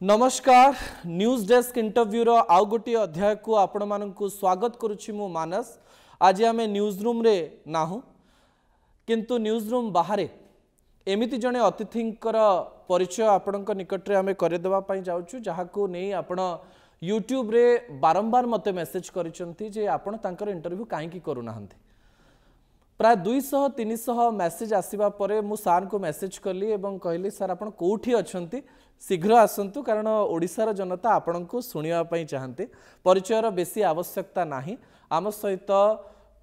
नमस्कार news desk interview रो आउ गोटी अध्याय को आपण मानकु स्वागत करुछि मु मानस। आज आमे न्यूज रूम रे नाहु किंतु न्यूज रूम बाहर एमिति जने अतिथिंकर परिचय आपणक निकट रे आमे करे देबा पई जाउछु जहाको नै आपण यूट्यूब रे बारंबार मते मेसेज करिसंती जे आपण तांकर इंटरव्यू काहे की करू नाहंती। प्राय 200-300 मेसेज आसीबा परे मु सार को मेसेज कली एवं कहली सर आपण कोठी अछंती शीघ्र आसंतु कारण ओडिशार जनता आपण को सुनिया पई चाहते परिचयर बेसी आवश्यकता नाही। आम सहित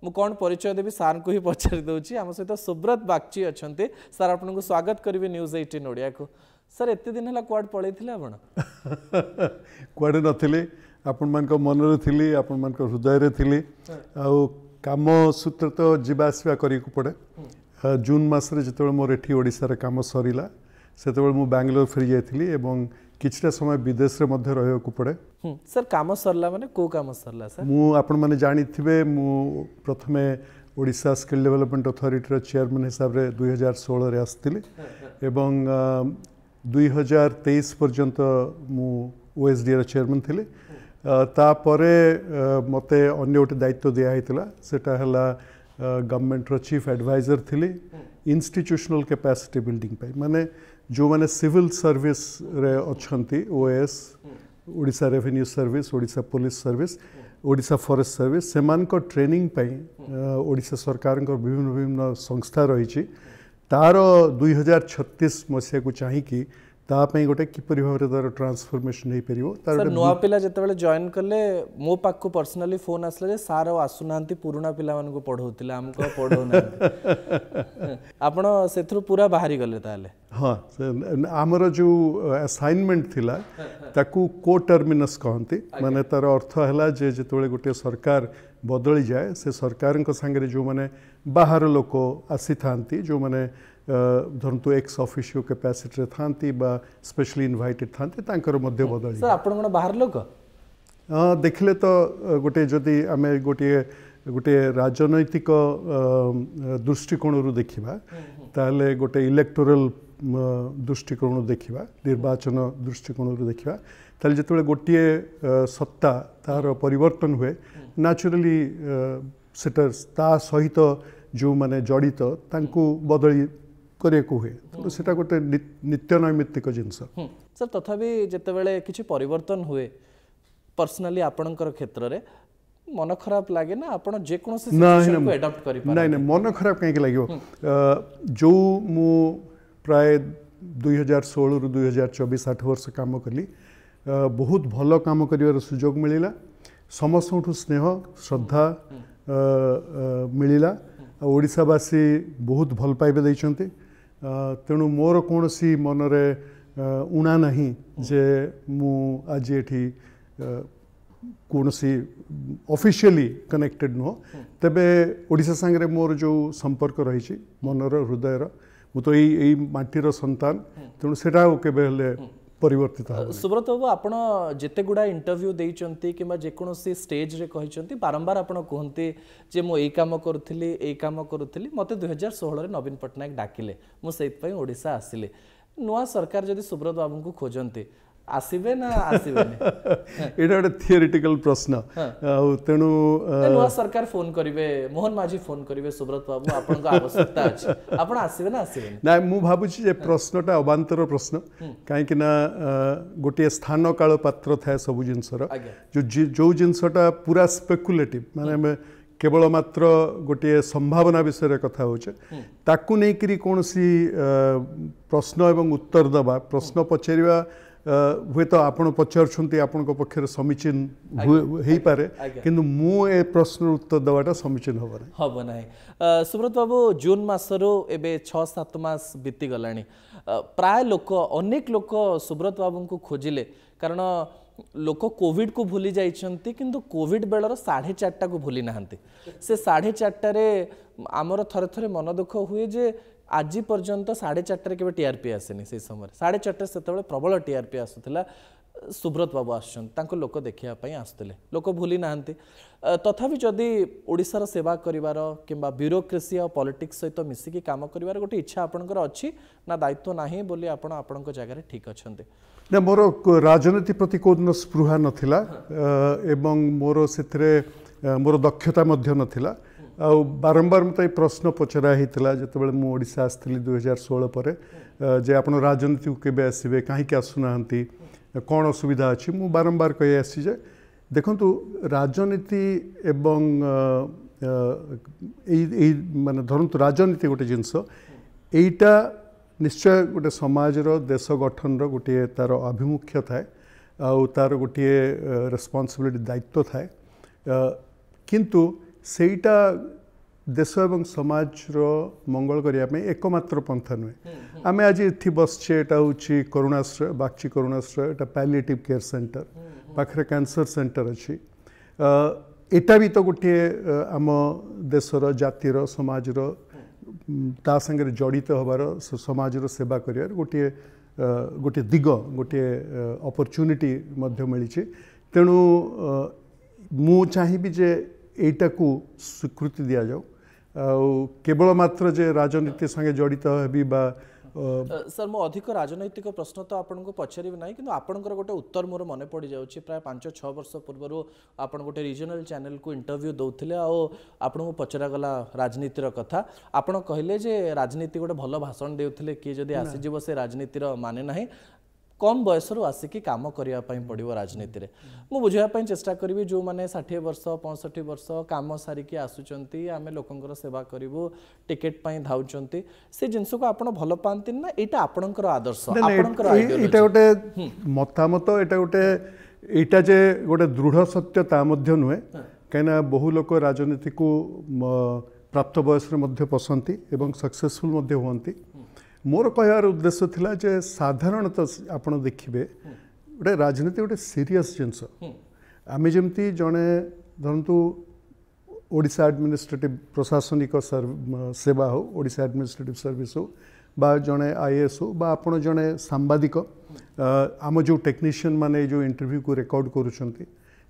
मु कौन परिचय देवी सार को ही पचारि दउची। आम सहित सुब्रत बागची अछंती सर आपण को स्वागत करिवे न्यूज 18 ओडिया को। सर एते दिन हला क्वाड पळैथिले आपण क्वाड नथिले आपण मान को मन रे थिली आपण मान को हृदय रे थिली आ काम सूत्र तो जीवा आसवा करी को पड़े। जून मासरे जिते मोर एठी ओडिसा रे काम सरीला सेते मु बेंगलोर फेरी जाइथिली एवं किछटा समय विदेश रे मध्य रहयो को पड़े। सर काम सरला माने को काम सरला सर मु आपण माने जानिथिबे मु प्रथमे ओडिसा स्किल डेवलपमेंट अथॉरिटी रो चेयरमैन हिसाब रे 2016 रे आस्थिली एवं 2023 पर्यंत मु ओएसडी रो चेयरमैन थिली। तापरे मते अन्य गोटे दायित्व दिया होता सेटा हला गवर्नमेंट रो चीफ एडवाइजर थिली इंस्टीट्यूशनल कैपेसिटी बिल्डिंग पे माने जो माने सिविल सर्विस रे अछंती OS Odisha revenue service Odisha police service Odisha forest service सेमान को ट्रेनिंग पे ओडिशा सरकार को विभिन्न विभिन्न संस्था रही तार 2036 मसीहा को चाहिए कि तापई गोटे किपरि भाबरे तार ट्रांसफॉर्मेशन हे परिवो तार सर नवा पिला जते जॉइन करले मो पाक को पर्सनली फोन आसले जे सार आसुनांती पुराना पिला मान को पढौतिला हमको पढौना आपण सेथरु पूरा बाहरी गले ताले। हां हमर जो असाइनमेंट थिला ताकू को टर्मिनस कहंती माने तार अर्थ हला जे जेतोले गोटे सरकार बदली जाए से सरकार को संगे जो माने बाहर लोक आसी थांती जो माने धरतु एक्स ऑफिशियो कैपेसिटी थांती बा स्पेशली इनवाइटेड थांती तांकर मध्य बदली सर आपण कोन बाहर लोक देखले तो गोटे जदि आमे गोटे राजनैतिक दृष्टिकोण रु देखिबा ताले गोटे इलेक्टोरल दृष्टिकोण देखिबा निर्वाचन दृष्टिकोण रु देखिबा ताले जतले गोटे सत्ता तार परिवर्तन हुए नेचुरली सेटर ता सहित जो माने जड़ित तांकु बदली करे को हुए तो सेटा गोटे नित्य नैमित्तिक जिंस। सर तथापि जेतेबेले किछि परिवर्तन हुए पर्सनली आपणकर क्षेत्र रे मन खराब लागे ना आपण जे कोनो सिचुएशन को अडॉप्ट करि पारे नहीं मन खराब काहे लागियो जो मु प्राय 2016 रु 2024 8 वर्ष काम कली बहुत भलो काम करिवार सुयोग मिलिला समस्तठु स्नेह श्रद्धा मिलिला ओडिशावासी बहुत भल पाइबे दैछंती तेणु मोर कौन सी मनरे उणा नहीं जे मु आज एठी कौन सी ऑफिशियली कनेक्टेड नुह तेबे ओडिशा संगे मोर जो संपर्क रही मनर हृदयर मु तो यही माटीर संतान तेणु सेटा केबे हले परिवर्तित। सुब्रत बाबू आपण जेते गुडा इंटरव्यू देइचंती किबा जेकोनोसी स्टेज रे कहिचंती बारंबार आपण कहंती जे मो एई काम करूथिली मते 2016 रे नवीन पटनायक डाकिले मु सेत पई ओडिसा आसिले नुवा सरकार जदी सुब्रत बाबू को खोजंती आसीबे ना आसीबेनी एटा गोटे थियोरेटिकल प्रश्न तेणु नुवा सरकार फोन करिवे मोहन माझी फोन करिवे सुब्रत बाबू आपण को आवश्यकता अछि आपण आसीबे ना आसीबेनी ना मु भाबुची जे प्रश्नटा अबांतर प्रश्न काहे कि ना गोटे स्थान काल पात्र थाए सब जिंसर जो जिंसटा पूरा स्पेकुलेटिव माने केवल मात्र गोटे संभावना विषय कथा होचे ताकू नै करी कोनसी प्रश्न एवं उत्तर दबा प्रश्न पचरिवा हुए तो आपण पचारुछंती आपण को पक्षर समीचीन हेई पारे किंतु मु ए प्रश्न उत्तर दवाटा समीचीन हबो नाही। सुब्रत बाबू जून मासरो एबे 6-7 मास बीती गलानी प्राय लोक अनेक लोक सुब्रत बाबू को खोजिले कारण लोक कोविड को भूली जाइछंती किंतु कोविड बेलर 4:30 को भूली नाहंती से 4:30 रे आमर थरे थरे मन दुख हुए जे आज पर्यंत 4:30 के टीआरपी आसेनी से समय 4:30 से प्रबल टीआरपी आसुला सुब्रत बाबू आसुछन लोक देखा आसुले लोक भूली नाहंती तथापि जदि ओडिशार सेवा करिवार किंबा ब्यूरोक्रेसी और पॉलिटिक्स सहित मिसिकी काम करिवार गोटे इच्छा आपनकर अछि ना दायित्व नाही बोली आपण आपनक जगह ठीक अछंती ना मोर राजनीति प्रति कोन स्पृहा नथिला एवं मोर सेथरे मोर दक्षता मध्य नथिला आ बारंबार मते प्रश्न पचरा हितला जतबेले मु ओडिसा आस्थली 2016 पर जे आपण राजनीति को केबे आसीबे काहे के आसुनाहंती कौन असुविधा अच्छी मु बारंबार कही आसी जे देखंतु राजनीति एवं माने धरंतु राजनीति गोटे जिनस एटा निश्चय गोटे समाज रो देश गठन रो गोटे तार अभिमुख्य थाए आ तार गोटे रेस्पॉन्सिबिलिटी दायित्व थाए किंतु सेटा देश एवं समाज रो मंगल करिया में एकमात्र पंथा नुहे आम आज इथि बसचे एटा होची करुणाश्रय बागची करुणाश्रय एटा पैलिएटिव केयर सेंटर पाखरे कैंसर सेंटर अच्छी एटा भी तो गोटे आम देशर जातिर समाजर ता संगे जड़ित हबार समाज सेवा करियार गोटे गोटे दिग गोटे अपॉर्चुनिटी मध्य मिली तेणु मु चाहिए जे एटा को स्वीकृति दि जाऊ केवल मात्र जे राजनीति संगे जड़ित हेबी बा सर मो अधिक राजनैतिक प्रश्न तो आपको पचारि ना कि आपंकर गोटे उत्तर मोर मन पड़ जाऊँगी प्राय 5-6 वर्ष पूर्व आप गोटे रीजनल चैनल को इंटरव्यू दौले आपको पचरागला राजनीतिर कथा आपड़ कहले जे राजनीति गोटे भल भाषण देउथिले किए जदि आसीजिवो से राजनीतिर माने नाही कम बयस आसिकी काम करने पड़ो राजनीति में मु बुझापी चेष्टा करी जो मैंने 60 वर्ष 65 वर्ष काम सारिकी आसुंच आम लोकंर सेवा करूँ टिकेट धाउंट से जिनस को आप भल पाती ना यहाँ आपणकर आदर्श एटा गोटे मतामत एटा गोटे एटा जे गोटे दृढ़ सत्यता नुहे कहीं बहु लोक राजनीति को प्राप्त बयस पसंती एवं सक्सेसफुल हुंती मोर कहर उद्देश्य थिला जे साधारणतः आपण देखिबे गोटे राजनीति गोटे सीरियस जिनस आम जमती जड़े धरतु ओडिशा एडमिनिस्ट्रेटिव प्रशासनिक सेवा हो ओडिशा एडमिनिस्ट्रेटिव सर्विस हो बा जड़े आईएएस हो बा आपण जड़े सांबादिक आम जो टेक्नीशियन माने जो इंटरव्यू को रिकॉर्ड करूछंती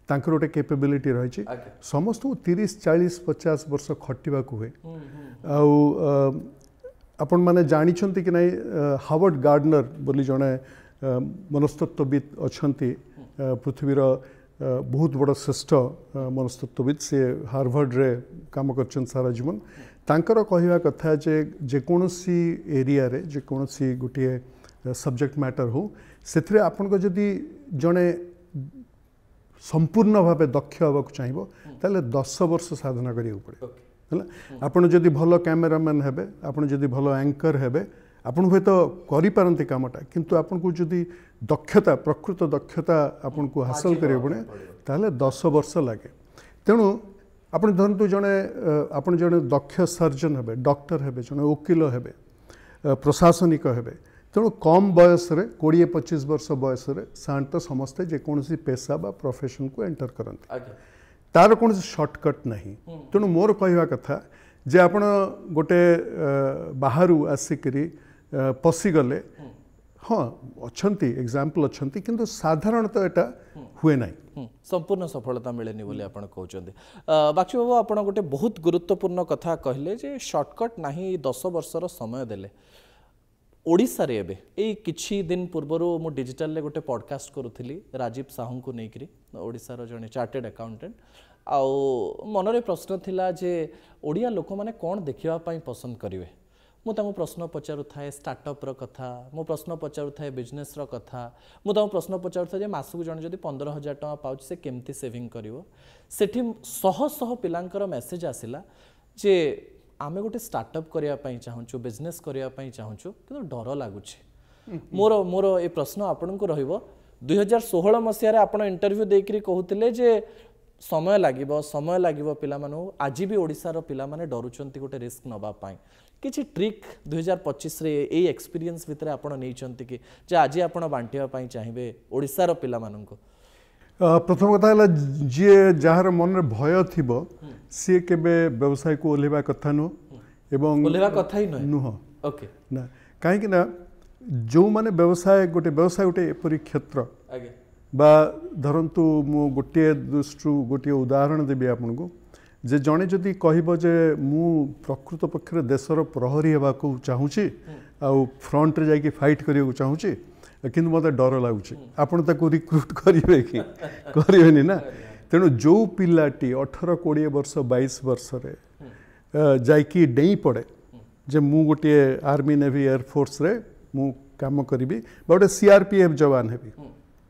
तांकर गोटे कैपेबिलिटी रही समस्त को 30-40-50 वर्ष खटिबा को हुए आपण माने जानी कि नहीं हावर्ड गार्डनर बोली जड़े मनस्तत्वविद अच्छी पृथ्वीर बहुत बड़ श्रेष्ठ मनस्तत्वविद से हार्वर्ड रे काम कर सारा जीवन तांकर कहवा कथा जे जेकोसी एरिया रे जेकोसी गोटे सब्जेक्ट मैटर हो से आपण को जदि जड़े संपूर्ण भाव दक्ष हाँक चाहिए ताले 10 वर्ष साधना करिया पड़े है आपड़ जदि भल कैमेरामैन हेबे आपड़ जदि भल एंकर हेबे आपन हुए तो करिपारंती कामटा किंतु आपन को जदि दक्षता प्रकृत दक्षता आपन को हासिल करिया पड़े ताले 10 वर्ष लागे तेणु आपन धरतु जड़े आपन जड़े दक्ष सर्जन हेबे डॉक्टर हेबे जड़े वकील हेबे प्रशासनिक हेबे तेणु कम बयस 20-25 वर्ष बयस साधारणतः समस्ते जेकोसी पेशा बा प्रोफेशन को एंटर करते तार कौन शॉर्टकट नहीं तेणु मोर कहवा कथा जे आपण गोटे बाहर आसिक पशिगले हाँ अच्छा एग्जाम्पल अच्छा किंतु साधारणतः एटा हुए नहीं संपूर्ण सफलता मिलेनी बोली आपण कहउछन्ते बाक्षी बाबू आपण गोटे बहुत गुरुत्वपूर्ण कथा कहले जे शॉर्टकट नहीं 10 वर्षर समय देले ओडिसा रे एबे ए किछि दिन पूर्वर मु डिजिटल ले गोटे पॉडकास्ट करूथली राजीव साहू को नेकरी ओडिसा रो जने चार्टेड अकाउंटेंट आउ मनरे प्रश्न थिला जे ओडिया लोक माने कोन देखिबा पई पसंद करिवे मु तामु प्रश्न पचारु थाए स्टार्टअप रो कथा मु प्रश्न पचारु थाए बिजनेस रो कथा मु तामु प्रश्न पचारु थाए जे मासु जने जदी 15,000 टका पाउछ से केमती सेविंग करिवो सेठी शह शह पिलांकर मेसेज आसिला जे आमे गोटे स्टार्टअप करने चाहूँ बिजनेस करने चाहूँ कि डर लगुच मोर मोर ये प्रश्न आपण को रहिबो 2016 मसीह आप इंटरव्यू देकरी कहते जे समय लगे पिला आज भी ओडिशार पिला माने डरुचंती गोटे रिस्क नबा पाई किछि ट्रिक 2025 रे ए एक्सपीरियंस भितर आपण नैचंती कि जे आज आपण बांटिया पाई चाहिबे ओडिशार पिला माननको प्रथम कथा है जी जार मन भय थी सी केबे व्यवसाय को ओल्हेबा कथा नुह एवं ओल्हेबा कथा ही नुह ओके ना कहीं ना जो माने व्यवसाय गोटे एपरी क्षेत्र बा धरंतु मु गोटे दृष्टि गोटे उदाहरण देबी आपन को जे जणे जदि कहबो जे मु प्रकृत पक्षरे देशर प्रहरी हेबा को चाहूची आ फ्रंट रे जाई फाइट करिया को चाहूची କିନ୍ତୁ ମୋତେ ଡର ଲାଗୁଛି ଆପଣ ତାକୁ ରିକ୍ରୁଟ୍ କରିବେ କି କରିବେନି ना तेणु जो पिलाटी 18-20 वर्ष 22 वर्षरे जाइकी डेई पड़े जे मु गोटे आर्मी नेवी एयरफोर्स रे मु काम करी गोटे सीआरपीएफ जवान हेबी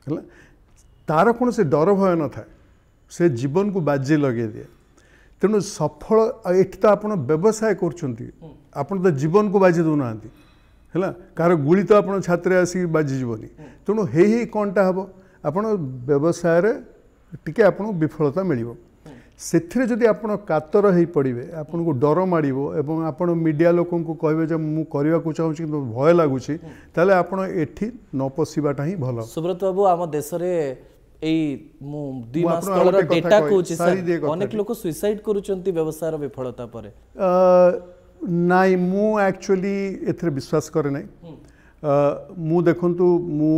है तार कौन से डर भय न था से जीवन को बाजी लगे दिए तेणु सफल एठी तो आप व्यवसाय कर जीवन को बाजी दौना है कार गुड़ी तो आप छात्र आसिक बाजीजनी तेणु हे कौनटा हम आप व्यवसाय टिके आपन विफलता मिलिबो सेथिरे जदि आपण कातर हेई पड़िबे आपन को डर माडिबो एवं आपण मीडिया लोकन को कहबे जे मु करिवा को चाहू छी भय लागुची ताले आपण एठी न पसिबाटा ही भलो सुब्रत बाबू आम देश रे एई मु 2 मास तळर डेटा कहूची सर अनेक लोक सुसाइड करूचंती व्यवसाय रो विफलता परे नाइ मु एक्चुअली एथरे विश्वास करे नै मु देखंतु मु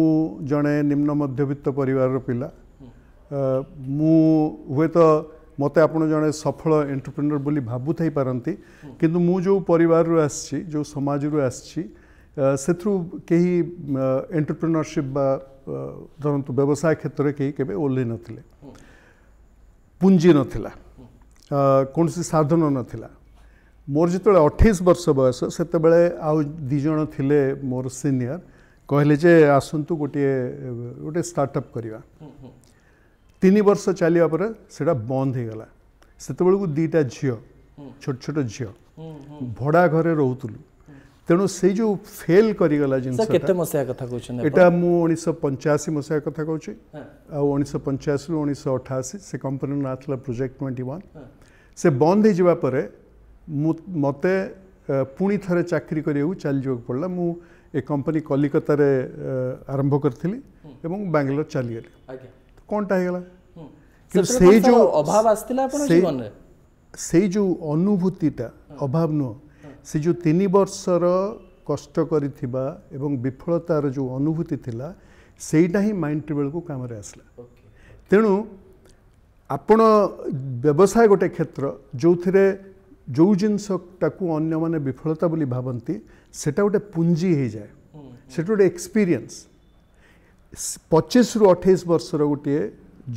जणे निम्न मध्यवित्त परिवार रो पिला मु हुए तो मते आपण जने सफल एंटरप्रेन्योर बोली भाबु थाई पारंती किंतु मु जो परिवार रो आछि जो समाज रो आछि सेथु केही एंटरप्रेन्योरशिप बा धरंतु व्यवसाय क्षेत्र रे केही केबे ओल्ले नथिले पुंजी नथिला कोनसी साधन नथिला मोर जितले 28 वर्ष बयस सेते बेले आ दि जण थिले मोर सीनियर कहले जे आसंतु गोटे स्टार्टअप करिवा 3 वर्ष चलिया पर सेटा बंद हो गला सेते बेलू 2टा झियो छोट छोट झियो भड़ा घरे रोहुतलु तेणु से जो फेल करिगला जिनस केते मसिया कथा कहछन एटा मु 1985 मसिया कथा कहछि आ 1985 रु 1988 से कंपनी ना थला प्रोजेक्ट 21 से बंद हो जिबा परे मते पुणी थरे चाकरी करियो चल जो पड़ला मु ए कंपनी कलिकता रे आरंभ करथिली एवं बेंगलोर चली गेली कौनटा हेगला कि से जो अभाव आस्तिला आपण जीवन रे से जो अनुभूतिटा अभाव न से जो 3 वर्षर कष्ट करिथिबा एवं विफलतार जो अनुभूति थिला सेटा ही माइंड टेबल को काम रे आसला तेणु आपण व्यवसाय गोटे क्षेत्र जो थिरे जो जिनसटा को अन्य माने विफलता बोली भाबंती सेटा गोटे पुंजी हे जाए सेटा गोटे एक्सपीरियंस 25 रु 28 वर्षर गोटे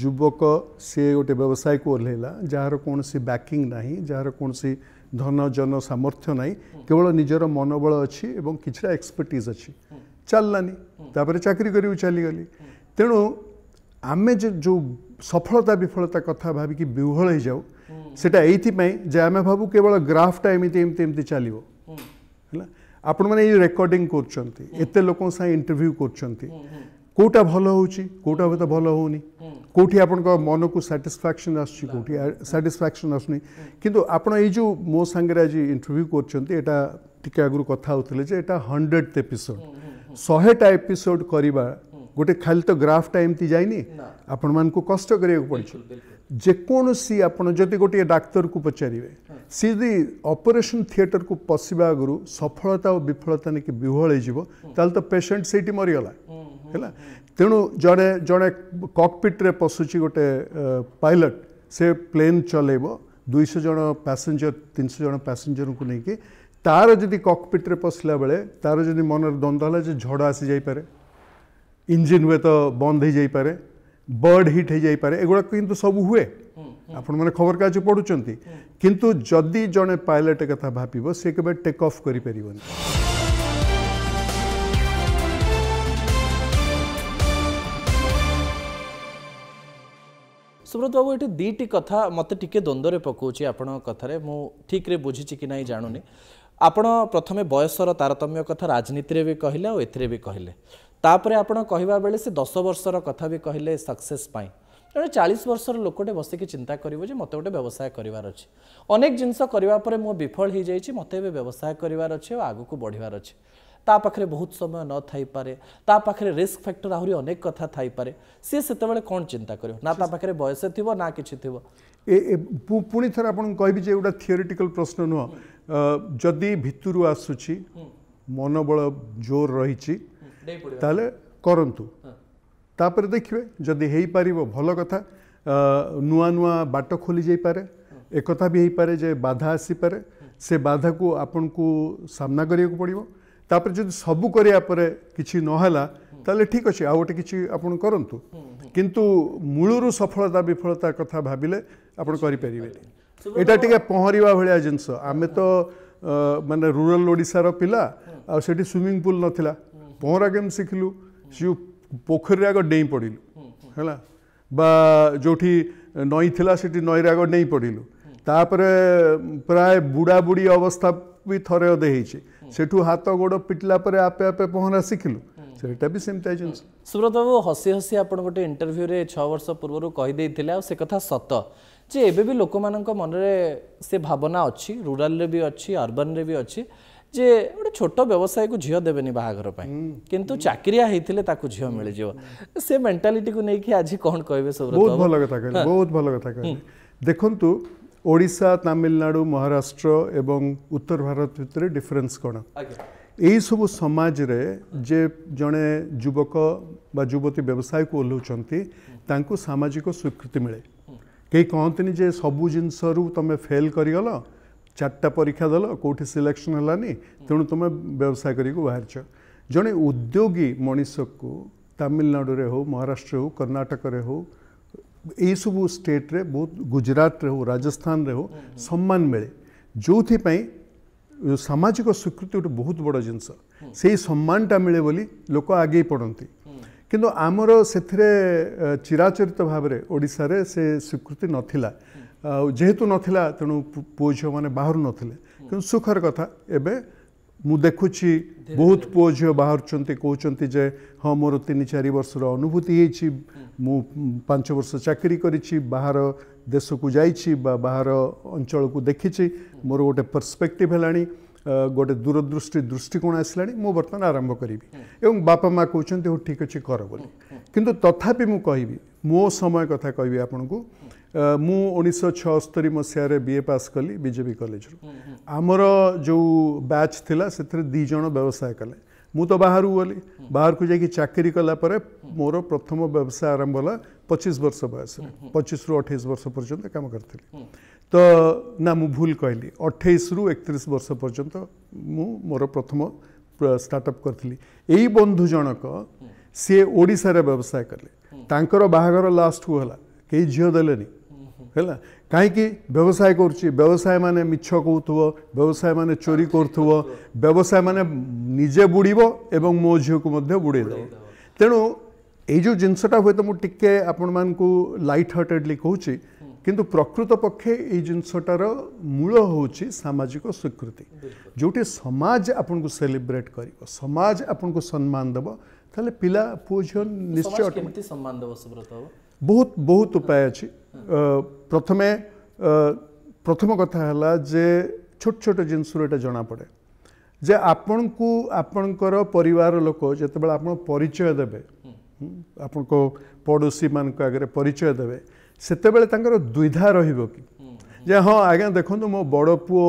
युवक से गोटे व्यवसाय को ओल्हेला जार कौन सी बैकिंग नहीं जार कौन सी धन जन सामर्थ्य नहीं केवल निजर मनोबल अच्छी एवं किछड़ा एक्सपर्टीज अच्छी चललानी तापर चाकरी करी चली गली तेणु आमे जो सफलता विफलता कथा भाविकी विह्वल हो जाऊ सेटा एइथिपई जे आमे भाबू केवल ग्राफटा एमिति एमिति एमिति चलिबो हैला आपण माने ये रिकॉर्डिंग करछंती एते लोकन सा इंटरव्यू करछंती कोटा भल होची कोटा तो भल होनी कोठी आपण को मन को सैटिस्फैक्शन आछी कोठी सैटिस्फैक्शन आसनी किंतु आपण ए जो मो संगे आज इंटरव्यू करछंती एटा टिके आगु कथा होतले जे एटा 100th एपिसोड 100टा एपिसोड करिबा गोटे खाली तो ग्राफटा एमती जाइनी आपण मान को कष्ट करिया पड़छ जे कोनसी आपण जति गोटे डाक्टर को पचारिबे सीधी ऑपरेशन थिएटर को पसिबा आगु सफलता और विफलता ने कि विह्वल हो ताल तो पेशेंट सेठी मरि गला है तेणु जड़े जड़े कॉकपिट रे पशुची गोटे पायलट से प्लेन चलेब 200 जन पैसेंजर 300 जन पैसेंजर को लेकिन तार जदि कॉकपिट रे पसला बेले तार जदि मन द्वंद्व है जो झड़ आसी जाई पारे इंजिन हुए तो बंद हो जाई पारे बर्ड हिट हो जाई पारे एगुड़ा किंतु सब हुए आपण माने खबर काज पढुचंती किंतु जदि जने पायलट कथा भाबिबो से केबे टेक ऑफ करि परिबनी सुब्रत बाबू ये दीटी कथा मत टिके द्वंद्व पकाऊँच आपण कथार मु ठीक रे बुझी कि ना जानुनी आपण प्रथमे बयसर तारतम्य कथा राजनीति भी कहले और एथिरे भी कहले तापरे आपण कहवा बेले से 10 वर्षर कथा भी कहले सक्सेस पाई जड़े 40 वर्षर लोकटे बसिक चिंता करिवो जे मते गोटे व्यवसाय करिवार अछि अनेक जिनस करिवा परे मो विफल हो जाइछि मते व्यवसाय करिवार अछि और आगु को बढ़िवार अछि ता पाखरे बहुत समय न थाई पारे ता पाखरे रिस्क फैक्टर आहुरी अनेक कथा थाई पारे सी सेतेबेले कोन चिंता करियो ना ता पाखरे बयस थिबो ना किछि थिबो ए पुणी थर आपन कहबी जे एटा थियोरेटिकल प्रश्न नुह जदि भितरु आसुची मनोबल जोर रहिछि ताले करंतु तापर देखिए जदि हेई पारिबो भलो कथा नुआ नुआ बाट खोली जाई पारे एक कथा भी हेई पारे जे बाधा आसी पारे से बाधा को आपन को सामना करिया को पड़िबो तापर जदि सबु करिया परे किछि न हला ताले ठीक अच्छे आ गोटे किसी आपण करंतु किंतु मूलरू सफलता विफलता कथा भाविले आपण करि परिबेनी एटा टिके पहरिबा भलिया जिंस आमे तो माने रूरल ओडिसा पिला आ सेठी स्विमिंग पूल नथिला पहरा गेम शिखलु सिउ पोखरी आग डेई पड़िलु हैला बा जोठी नई थिला सेठी नई आग डेई पड़िलु तापरे प्राय बुढ़ा बुढ़ी अवस्था भी थरे अधे होइछि सेठू हाथ गोड़ पिटला परे आपे आपे पहरा शिखलु सेटा भी सेमता जिंस सुब्रत बाबू हसी हसी आपण गोटे इंटरव्यू रे 6 वर्ष पूर्व कहि देथिले आ से कथा सत जे एबे भी लोक मानक मन रे से भावना अछि रूरल रे भी अछि अर्बन रे भी अछि जे गोटे छोट व्यवसाय को झियो देबेनी बाहागर पई किंतु चाकरिया हेतिले ताकू झियो मिल जिवो से मेंटालिटी को नेकी आज कोन कहबे सुब्रत बहुत भलो कथा कहले बहुत भलो कथा कहले देखंतु ओडिशा तमिलनाडु महाराष्ट्र एवं उत्तर भारत भितर डिफरेंस कौन यही सब समाज रे जे जड़े युवक बा युवती व्यवसाय को ओह्लौंती तांको सामाजिक स्वीकृति मिले कई कहतनी जे सबू जिनस तुम फेल करगल 4टा परीक्षा दल कौटी सिलेक्शन हलानी तेणु तुम व्यवसाय करी बाहर जड़े उद्योगी मनीष को तमिलनाडु रे हो महाराष्ट्र हो कर्नाटक रे हो यही सब स्टेट रे बहुत गुजरात रे हो राजस्थान रे हो सम्मान मिले जो सामाजिक स्वीकृति गोटे बहुत बड़ जिनस से सम्मानटा मिले बोली लोक आगे पड़ती किंतु आमर से चिराचरित भाव में ओडिशा रे से स्वीकृति नथिला जेहेतु नथिला तेणु पुओ झील मैंने बाहर नथिले किंतु सुखर कथा एबे मु देखुची बहुत पुओ झील बाहर कहते जे हाँ मोर 3-4 वर्षर अनुभूति होती मु 5 वर्ष चाकरी करिछि बाहर देश को जाइछि बाहर अंचल को देखी मोर गोटे पर्सपेक्टिव है गोटे दूरदृष्टि दृष्टिकोण आसलानी मु बर्तमान आरंभ करी एवं बापा माँ कहते हो ठीक अच्छे कर बोली किंतु तथापि मु कहबी मो समय कथा कहबी आपन को मु 1976 मसीह बीए पास कली बीजेपी कॉलेज आमर जो बैच थिला से 2 जण व्यवसाय कले मु तो बाहर गली बाहर को जाकि चाकरी कला परे मोर प्रथम व्यवसाय आरंभ होला 25 वर्ष बयस 25 रु 28 वर्ष पर्यंत काम करथिली तो ना मु भूल कहली 28 रु 31 वर्ष पर्यंत मु मोर प्रथम स्टार्टअप करथिली एई बंधु जनक सी ओडिसा रे व्यवसाय कले तांकर बाहागर लास्ट को हला कई झियो देलेनी हैला कहीं व्यवसाय व्यवसाय माने मिछ कहथुव व्यवसाय माने चोरी करथुव व्यवसाय माने निजे बुड़ीबो एवं मो झियो को मध्य बुड़े दो तेणु ये जो जिनसटा हुए तो मुझे आपण मान को लाइट हार्टेडली कहूँ किंतु प्रकृत पक्षे ये जिनसटार मूल होची सामाजिक स्वीकृति जोटे समाज आपन को सेलिब्रेट करिवो समाज आपन को सम्मान देबो ताले पिला पुओ झियो निश्चय केमती सम्मान देबो सुब्रत बाबू बहुत बहुत उपाय अच्छी प्रथम कथा है जे छोट छोट जिनस जना पड़े जे आपण को आपणकर परिवार लोक जिते बड़े आप परिचय देवे आपण को पड़ोशी मान आगे परिचय देवे सेते बेले तांकर द्विधा रहिबो कि जे हाँ आज्ञा देखो मो बड़ पुओ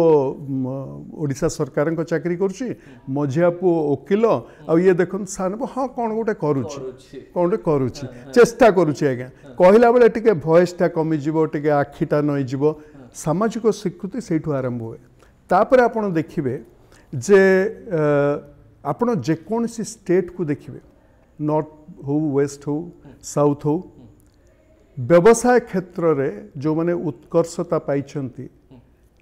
ओडिशा सरकार को चाकरी करुच्ची मझिया पुओ वकिल आ ये देखो सान हाँ कौन गोटे करुच्ची कौन गोटे करुच्ची चेष्टा करुच्ची आज्ञा कहला बेले टिके भॉइसटा कमिजिबो टिके आखिटा नईजिबो सामाजिक स्वीकृति सेठू आरंभ हुए तापर आपण देखिबे जे आपण जेकोसी स्टेट को देखिबे नॉर्थ हो वेस्ट हो साउथ हो व्यवसाय क्षेत्र रे जो माने उत्कर्षता पाइछंती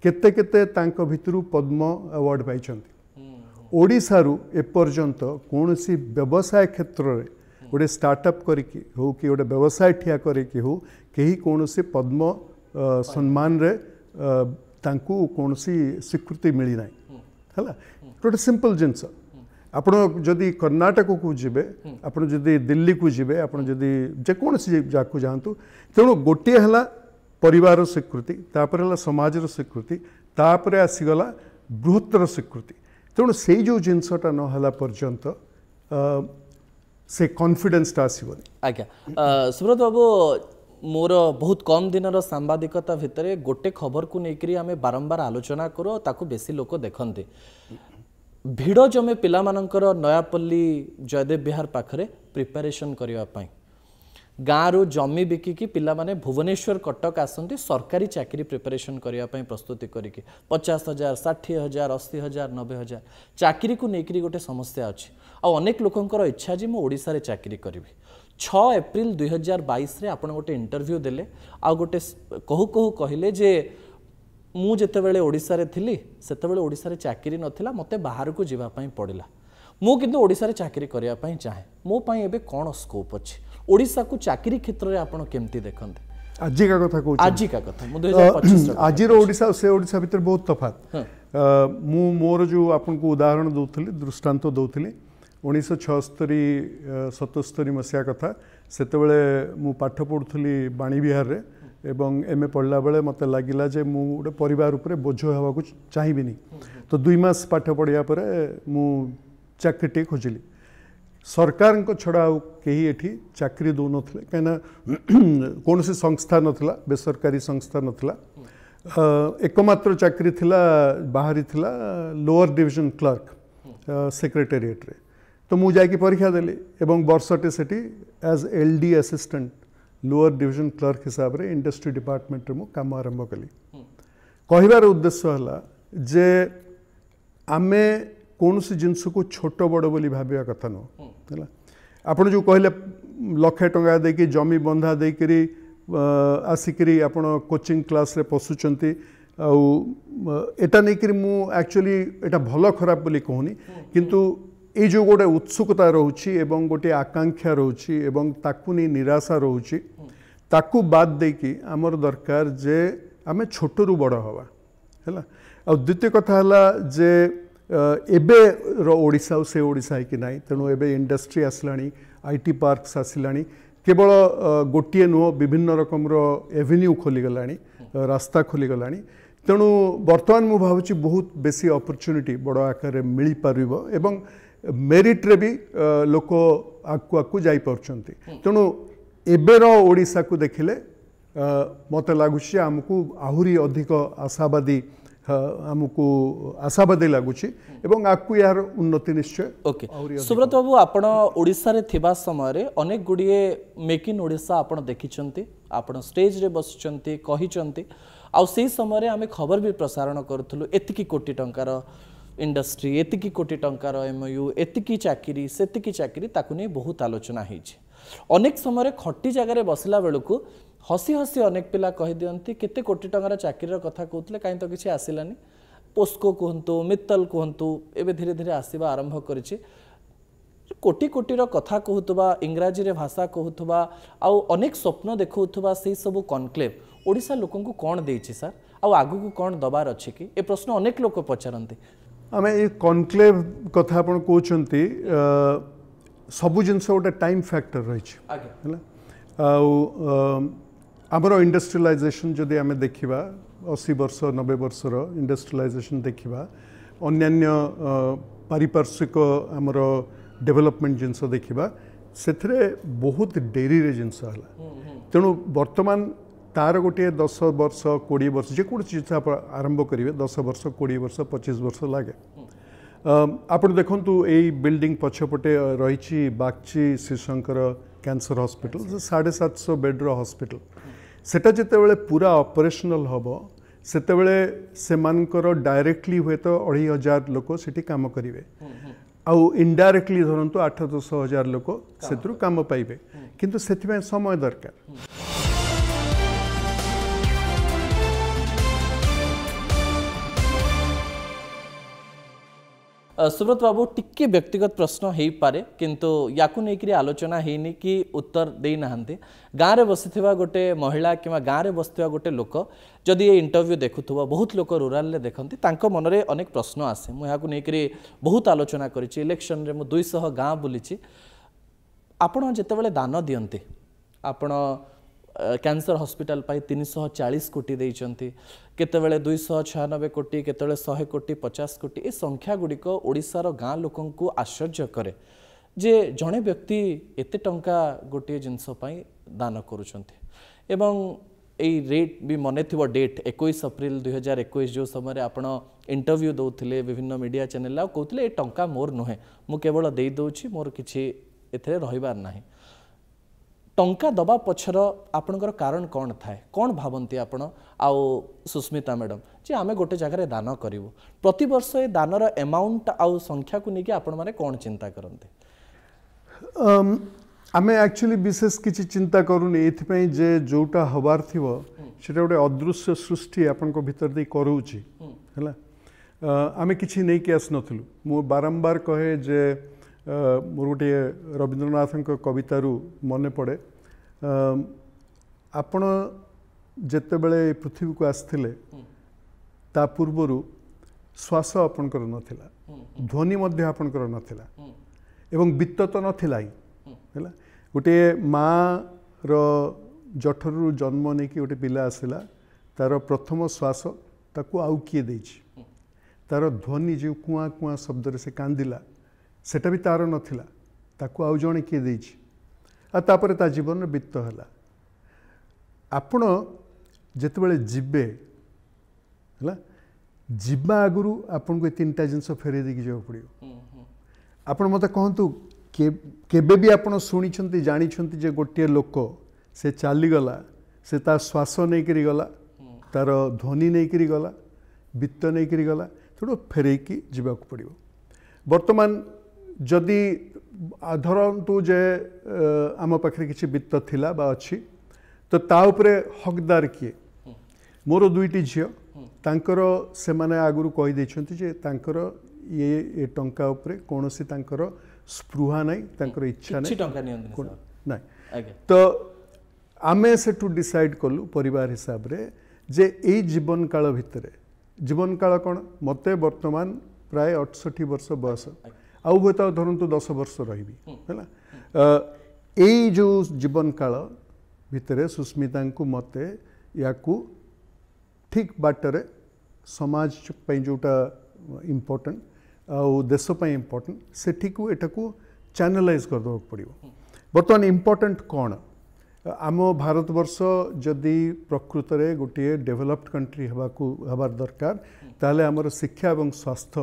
केते केते तांको भितरु पद्म अवार्ड पाइछंती ओडिसा रु एपर्यंत कोनोसी व्यवसाय क्षेत्र रे गोटे स्टार्टअप करिकी हो कि गोटे व्यवसाय ठिया करिकी हो केही कोनोसी पद्म सम्मान रे तांको कोनोसी स्वीकृति मिली नाही हला गोटे सिंपल जिंस आपण जदि कर्नाटक को जीवे आपण जदि दिल्ली को जीवे आपण जदि जेकोसी जाकू जातु तेणु गोटे है परिवार स्वीकृति तापर है समाज स्वीकृति तापर आसीगला बृहत्तर स्वीकृति तेणु से जो जिनसटा नहला पर्यंत से कॉन्फिडेंसटा आसीबनी आज्ञा सुब्रत बाबू मोर बहुत कम दिन सांबादिकता भितर गोटे खबर को लेकर आम बारंबार आलोचना करो ताकू बेसी लोक देखते भिड़ जमे पिला मानकर नयापल्ली जयदेव विहार पाखरे प्रिपरेशन करने गाँव जमी बिकिकी पिला माने भुवनेश्वर कटक आसती सरकारी चाकरी प्रिपरेशन करने प्रस्तुति करके 50,000 60,000 80,000 90,000 चाकरी को लेकर गोटे समस्या अच्छी अनेक लोकंर इच्छा जी ओडिशा रे चाकरी करी 6 एप्रिल 2022 आपण गोटे इंटरव्यू देले आ गोटे कहू कहू कहले जे मु जेतेबेले ओडिशा रे थिली सेतेबेले ओडिशा रे चाकरी नथिला मते बाहर को जीवा पई पड़िला मु किंतु ओडिशा रे चाकरी करिया पई चाहे मो पई एबे कोन स्कोप अछि ओडिशा को चाकरी क्षेत्र रे आपण केमती देखंते आजिका कथा कहू आजिका कथा मु 2025 आजिर ओडिशा से ओडिशा भीतर बहुत तफात मु मोर जो आपन को उदाहरण दउथली दृष्टांत दउथली 1976-77 मसिया कथा सेतेबेले मु पाठ पढुथली बाणी बिहार रे एवं एमए पढ़ला बेले मत लगिला जे मु गोटे परिवार उपरे बोझ हेबा को चाहिबिनी तो 2 मास पाठ पढ़िया परे मु चाकरी खोजिली सरकार को छड़ा कहीं एठी चाकरी दौ नथिले कना कौन सी संस्था नथिला बेसरकारी संस्था नथिला एकमात्र चाकरी थिला बाहरी थिला लोअर डिविजन क्लर्क सेक्रेटेरिएट रे तो मु जाकी परीक्षा देली एवं वर्षटे सेठी as LD assistant lower division clerk हिसाब रे इंडस्ट्री डिपार्टमेंट रे मु काम आरंभ कली कहिबार उद्देश्य हला जे आमे कौन सी जिनस को छोट बड़ बोली भाबिया कथा न है आपण जो कहले लक्षे टंका देकी जमी बंधा देकरी आसिकरी आपण कोचिंग क्लास रे पसुचंती आउ एटा नै करी मु एक्चुअली एटा भलो खराब बोली कहूनी किंतु ए जो गोटे उत्सुकता रोची एवं गोटे आकांक्षा रोची एवं ताकू नहीं निराशा रोची ताकू बाद देकी आमर दरकार जे आमे छोट रु बड़ हवा हैला आ द्वितीय कथा हला जे एबे ओडिशा से ओडिशा है कि नहीं तेणु एबे इंडस्ट्री आसलानी आईटी पार्क्स आसलानी केवल गोटे नुह विभिन्न रकम एवेन्यू खोलीगलानी रास्ता खोलीगलानी तेणु बर्तमान मु भावुची बहुत बेसी अपॉर्चुनिटी बड़ आकार मिल पारिबो एवं मेरिट रे भी लोक आकु आकु जाई परछंती तेणु एबेर ओडिशा को देखिले मते लागुची हमकु आहुरी अधिक आशावादी हमको आशावादी लगुच आकु यार उन्नति निश्चय ओके सुब्रत बाबू आपण ओडिशा रे थिबा समय रे अनेक गुडिए मेक इन ओडिशा आपण देखिचंती आपण स्टेज रे बसचंती कहिचंती आ सेही समय रे आमे खबर भी प्रसारण करथुलु एतिकी कोटी टंकार इंडस्ट्री एतिकी कोटी टंकार एमयू एतिकी चाकरी सेतिकी चाकरी ताकु नै बहुत आलोचना हेछि अनेक समय रे खट्टी जगह रे बसला बेलकु हसी हसी अनेक पिला कहि दियंती केते कोटी टंकार चाकरी कथा कहतले काई तो किछि आसिलानी पोस्को कहंतु मित्तल कहंतु एबे धीरे धीरे आसीबा आरंभ करिछि कोटी कोटीर कथा कहतबा इंग्राजी रे भाषा कहतबा आ अनेक स्वप्न देखौतबा सेही सब कॉन्क्लेव ओडिसा लोकन को कोन देछि सर आ आगु को कोन दबार अछि कि ए प्रश्न अनेक लोक पचारंती आमे ए कॉन्क्लेव कथा आपण कहउचंती सबु जिनस गोटे टाइम फैक्टर रही आमर इंडस्ट्रियलाइजेशन जदि आमे देखिबा 80 वर्ष 90 वर्षर इंडस्ट्रियलाइजेशन देखिबा अन्यान्य पारिपार्श्विक आमर डेवलपमेंट जिनस देखिबा सेथरे बहुत डेरी रे जिनस हला तेणु वर्तमान तार गोटे 10 वर्ष 20 वर्ष जे कोन चीज आप आरंभ करिवे 10 वर्ष 20 वर्ष 25 वर्ष लागे आपण देखंतु एई बिल्डिंग पछपटे रहिछि Bagchi Shrishankar cancer hospital 750 bed रो हॉस्पिटल सेटा जेतेबेले पूरा ऑपरेशनल हबो सेतेबेले सेमानकर डायरेक्टली हुए तो 2,500 लोक सेठी काम करिवे आउ इनडायरेक्टली धरंतु 8-10 हजार लोक सेतरु काम पाइबे किंतु सेथिबे समय दरकार सुब्रत बाबू टिके व्यक्तिगत प्रश्न हो पारे किंतु याकु नहीं आलोचना हेनी कि उत्तर दे नाहंते गाँव रे बसिथिबा गोटे महिला किंवा गाँव रे बसिथिबा गोटे लोक जदि ये इंटरव्यू देखुथुबा बहुत लोक रूराल रे देखंती तांको मनरे अनेक प्रश्न आसे मु याकु नहीं बहुत आलोचना करिछि इलेक्शन रे मु 200 गाँव बुलिछि आपण जेतेबेले दान दियंते आपण कैंसर हॉस्पिटल पाई 340 कोटी देइचंती केतेबेले 296 कोटी केतेबेले 100 कोटी 50 कोटी ए संख्या गुड़िक ओडिशार गाँ लोकन को आश्चर्य करे जे जड़े व्यक्ति एते टंका गोटे जिनस पाई दान करुचंती एवं ए रेट भी मन थी डेट 21 एप्रिल 2021 जो समय आपण इंटरव्यू दौले विभिन्न मीडिया चैनल कहते ए टंका मोर नुहे मु केवल दे दउछि मोर किछि एथरे रहिबार नाही टंका दबा पछर आपणकर कारण कौन थाए कौन भावती आपण आउ सुस्मिता मैडम जे आमे गोटे जगह दान करूँ प्रति वर्ष ए दानर एमाउंट आउ संख्या को लेकिन आपण माने कौन चिंता करते आमे एक्चुअली विशेष किसी चिंता करूनी एथिपई जे जोटा हबार थिवो सेटा गोटे अदृश्य सृष्टि आपण को भीतर दे करूची हैला आमे किछि नै के आस नथलु मु बारंबार कहे जे मोर गोटे रवींद्रनाथ कवितारू मन पड़े आपण जेते बेले पृथ्वी को आसथिले ता पूर्वरु श्वास आपणकर नथिला ध्वनि मध्य आपणकर नथिला एवं वित्त तो नथिला ही हैला गोटे माँ रो जठरु जन्म नहीं कि गोटे पिला आसला तार प्रथम श्वास ताकू आउ किए देछि तार ध्वनि जो कुआ कुआ शब्द से कांदिला सेटा भी तार नथिला ताकू आउ जणे किए देछि आ तापर ता जीवन वित्त हला आपण जेतेबेले जिबे हला जिबा आगुरु आपन को तीनटा जिंस फेरे देकी जाउ पड़ियो आपण मते कहंतु केबे भी आपण सुनिछंती जानिछंती जे गोटे लोक से चाली गला से ता श्वास नहीं करी गला तार ध्वनि नहीं करी गला वित्त नहीं करी गला थोड़ा फेरे की जीवा को पड़ियो वर्तमान जदि धरतु जे आम पाखे किसी वित्त थिला बा अच्छी तो ता उपरे हकदार किए मोर दुईटी झियो तांकर से माने आगुरु कहि दैछंती जे तांकर ये टंका उपरे कोनोसी तांकर स्पृहा नहीं तांकर इच्छा नहीं तो आमे से टू डिसाइड कलु परिवार हिसाब रे जे ए जीवन काल भितरे जीवन काल कौन मते वर्तमान प्राय 68 वर्ष बयस आउ हुए धरतु 10 वर्ष रही है जो जीवन काल भितरे सुस्मिता को मते याकू ठीक बाटरे समाज जोटा इम्पोर्टेंट आउ देश इम्पोर्टेंट से ठीक एटा को चैनलाइज कर दो पड़ो बर्तमान इम्पोर्टेंट कौन आम भारत वर्ष जदि प्रकृत रे गोटे डेवलप्ड कंट्री हबार दरकार ताले आमर शिक्षा और स्वास्थ्य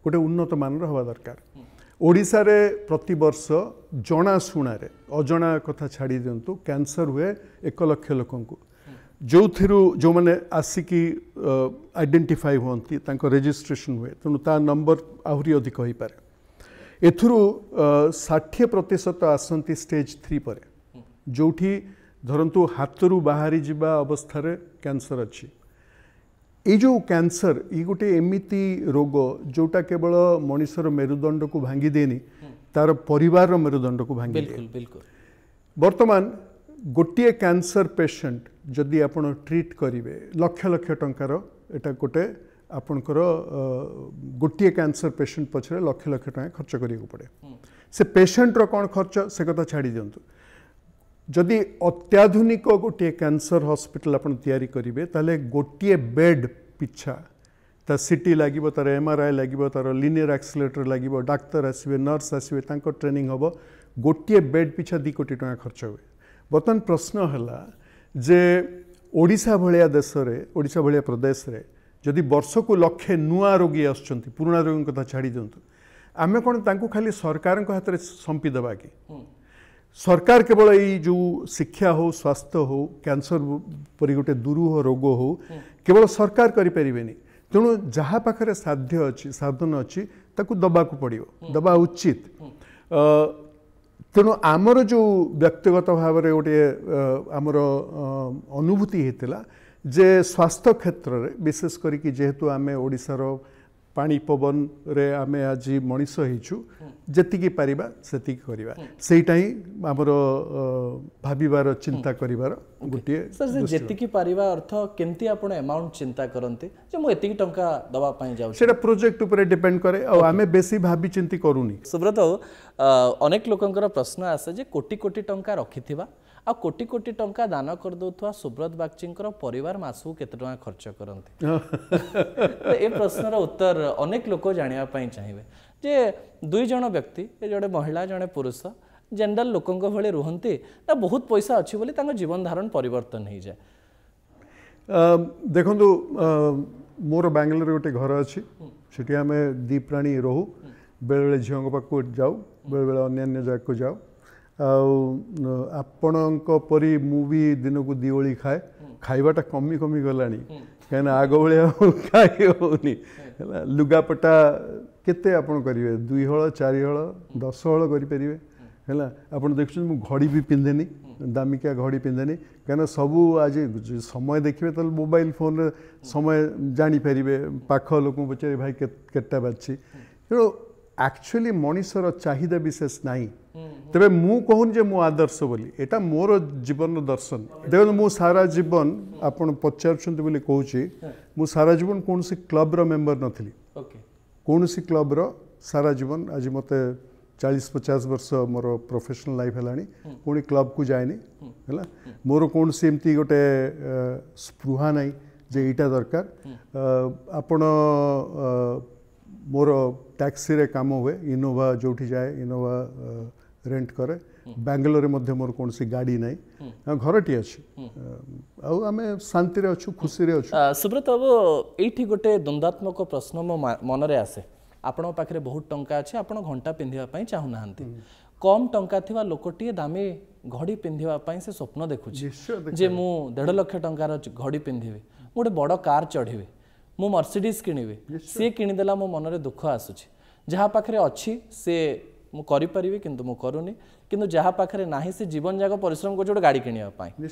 गोटे उन्नत मानर हवा दरकार ओडिशा रे प्रति वर्ष जना शुणारे अजना कथा छाड़ी दिंतु कैंसर हुए 1 लाख लोक जो थिरु जो माने आसिकी आइडेंटिफाई होती तांको रजिस्ट्रेशन हुए तेणु ता नंबर आहरी अधिक हो पारे एथुरु 60% आसंती स्टेज 3 पर जोठी धरतु हाथरू बाहरी जिबा अवस्था रे कैंसर अच्छी ये जो कैंसर ये गोटे एमिती रोग जोटा केवल मनुष्यर मेरुदंड को भांगी देनी तार परिवार मेरुदंड को भांगी बिल्कुल बिल्कुल वर्तमान गोटे कैंसर पेशेंट जदि आपण ट्रीट करेंगे लक्ष लक्ष टंकार एटा गोटे आपणकर गोटे कैंसर पेशेंट पछरे लक्ष लक्ष टका खर्च करिया पड़े से पेशेंट रो कौन खर्च से कथा छाड़ी दिंतु जदि अत्याधुनिक गोटे कैंसर हॉस्पिटल आपण तैयारी करेंगे ताले गोटे बेड पिछा ता सीटी लगे तार एमआरआई लगे तार लिनियर एक्सीलरेटर लगे डाक्तर आसवे नर्स आसवे तांको ट्रेनिंग हम गोटे बेड पिछा 2 कोटी टका खर्च हुए बर्तमान प्रश्न है जे ओडिशा भलिया देश रे ओडिशा भलिया प्रदेश रे जदि वर्ष को लक्षे नुआ रोगी आसुचंती पुराना रोगी कथा छाड़ी दिंतु आमे कोन तांको खाली सरकार हाथ में संपी देबा कि सरकार केवल ये जो शिक्षा हो स्वास्थ्य हो कैंसर परि गोटे दुरूह रोग हो केवल सरकार करि परिबेनी तेणु जहाँ पाखरे साध्य अच्छी साधन अच्छी ताकू दबाकू पड़ियो दबा उचित तेणु आमर जो व्यक्तिगत भाव में गोटे आमर अनुभूति होता जे स्वास्थ्य क्षेत्र में विशेष करी जेहेतु आम ओडिशार पानी पवन रे आमे आज मनीष होइछु जेतिकी पारिबा सेतिकी करिबा सेटा ही हमर भाबिबार चिंता करिबार गोटे सर से जेतिकी पारिबा अर्थ केमती आपण अमाउंट चिंता करंते जे मो एतिकी टंका दबा पई जाउ सेटा प्रोजेक्ट ऊपर डिपेंड करे और आमे बेसी भाबी चिंती करूनी सुब्रत अनेक लोकंकर प्रश्न आसे जे कोटी कोटी टंका रखिथिबा आ कोटी कोटी टंका दान कर दउथवा सुब्रत बागचींकर परिवार मासु केते टंका खर्च करंते ए प्रश्नर उत्तर अनेक लोक जानिया पई चाहिबे जे दुई जण व्यक्ति जड़े महिला जड़े पुरुष जनरल लोकंक भले रुहंती ना बहुत पैसा अच्छी बोली तांको जीवन धारण परिवर्तन हो जाए देखंतु मोर बेंगलोर गोटे घर अच्छी सेठी आमे दी प्राणी रहू बेले बेले झील पाक जाऊ बेले बेले अन्य जगह को जाऊ ଆପଣଙ୍କ ପରି ମୁଁ ବି ଦିନକୁ ଦି ଓଳି ଖାଏ ଖାଇବାଟା କମି कमी गलानी कहीं आग भाया खाई होनी है लुगापटा केते आपण करेंगे 2 हल 4 हल 10 हल करेंगे है आप देखुं मु घड़ी भी पिंधेनी दामिका घड़ी पिंधेनी कहीं सबू आज समय देखिए तो मोबाइल फोन रे समय जापर पाख लोक पचारे भाई केटा बाजी तेणु एक्चुअली मनीषर चाहिदा विशेष नहीं तेरे मु कहून जे मु आदर्श बोली एटा मोर जीवन दर्शन देखो मु सारा जीवन आपण पचारुछंती बोली कहूची मु सारा जीवन कौन सी क्लब रो मेंबर नथिली कौन सी क्लब रो सारा जीवन आज मते 40-50 वर्ष मोर प्रोफेशनल लाइफ है पुणी क्लब को जाएनी है मोर कौन सी एमती गोटे स्पृहा नहीं जे यहाँ दरकार आपण मोर टैक्सी रे काम हुए इनोवा जो जाए इनोवा रेंट करे बेंगलोर में मोर कौन सी गाड़ी नहीं घरटी अच्छी आम शांति रे अच्छु खुशी रे अच्छु सुब्रत बाबू ये गोटे द्वंद्वात्मक प्रश्न मो मन में आसे आपण पाखे बहुत टंका अच्छे आप घंटा पिंधापी चाहूना कम टंका थिवा लोकटी दामी घड़ी पिंधापी से स्वप्न देखुची जे मु 1.5 लाख टंकार घड़ी पिंधिबी गोटे बड़ कार चढ़ी मु मर्सिडीज किणवी सी किणीदेला मो मन में दुख आसूची जहाँ पाखे अच्छी से मु करिपरिबी किंतु मु करूनी किंतु जहाँ पाखे नाही से जीवन जाक परिश्रम कर जोटे गाड़ी किणवाई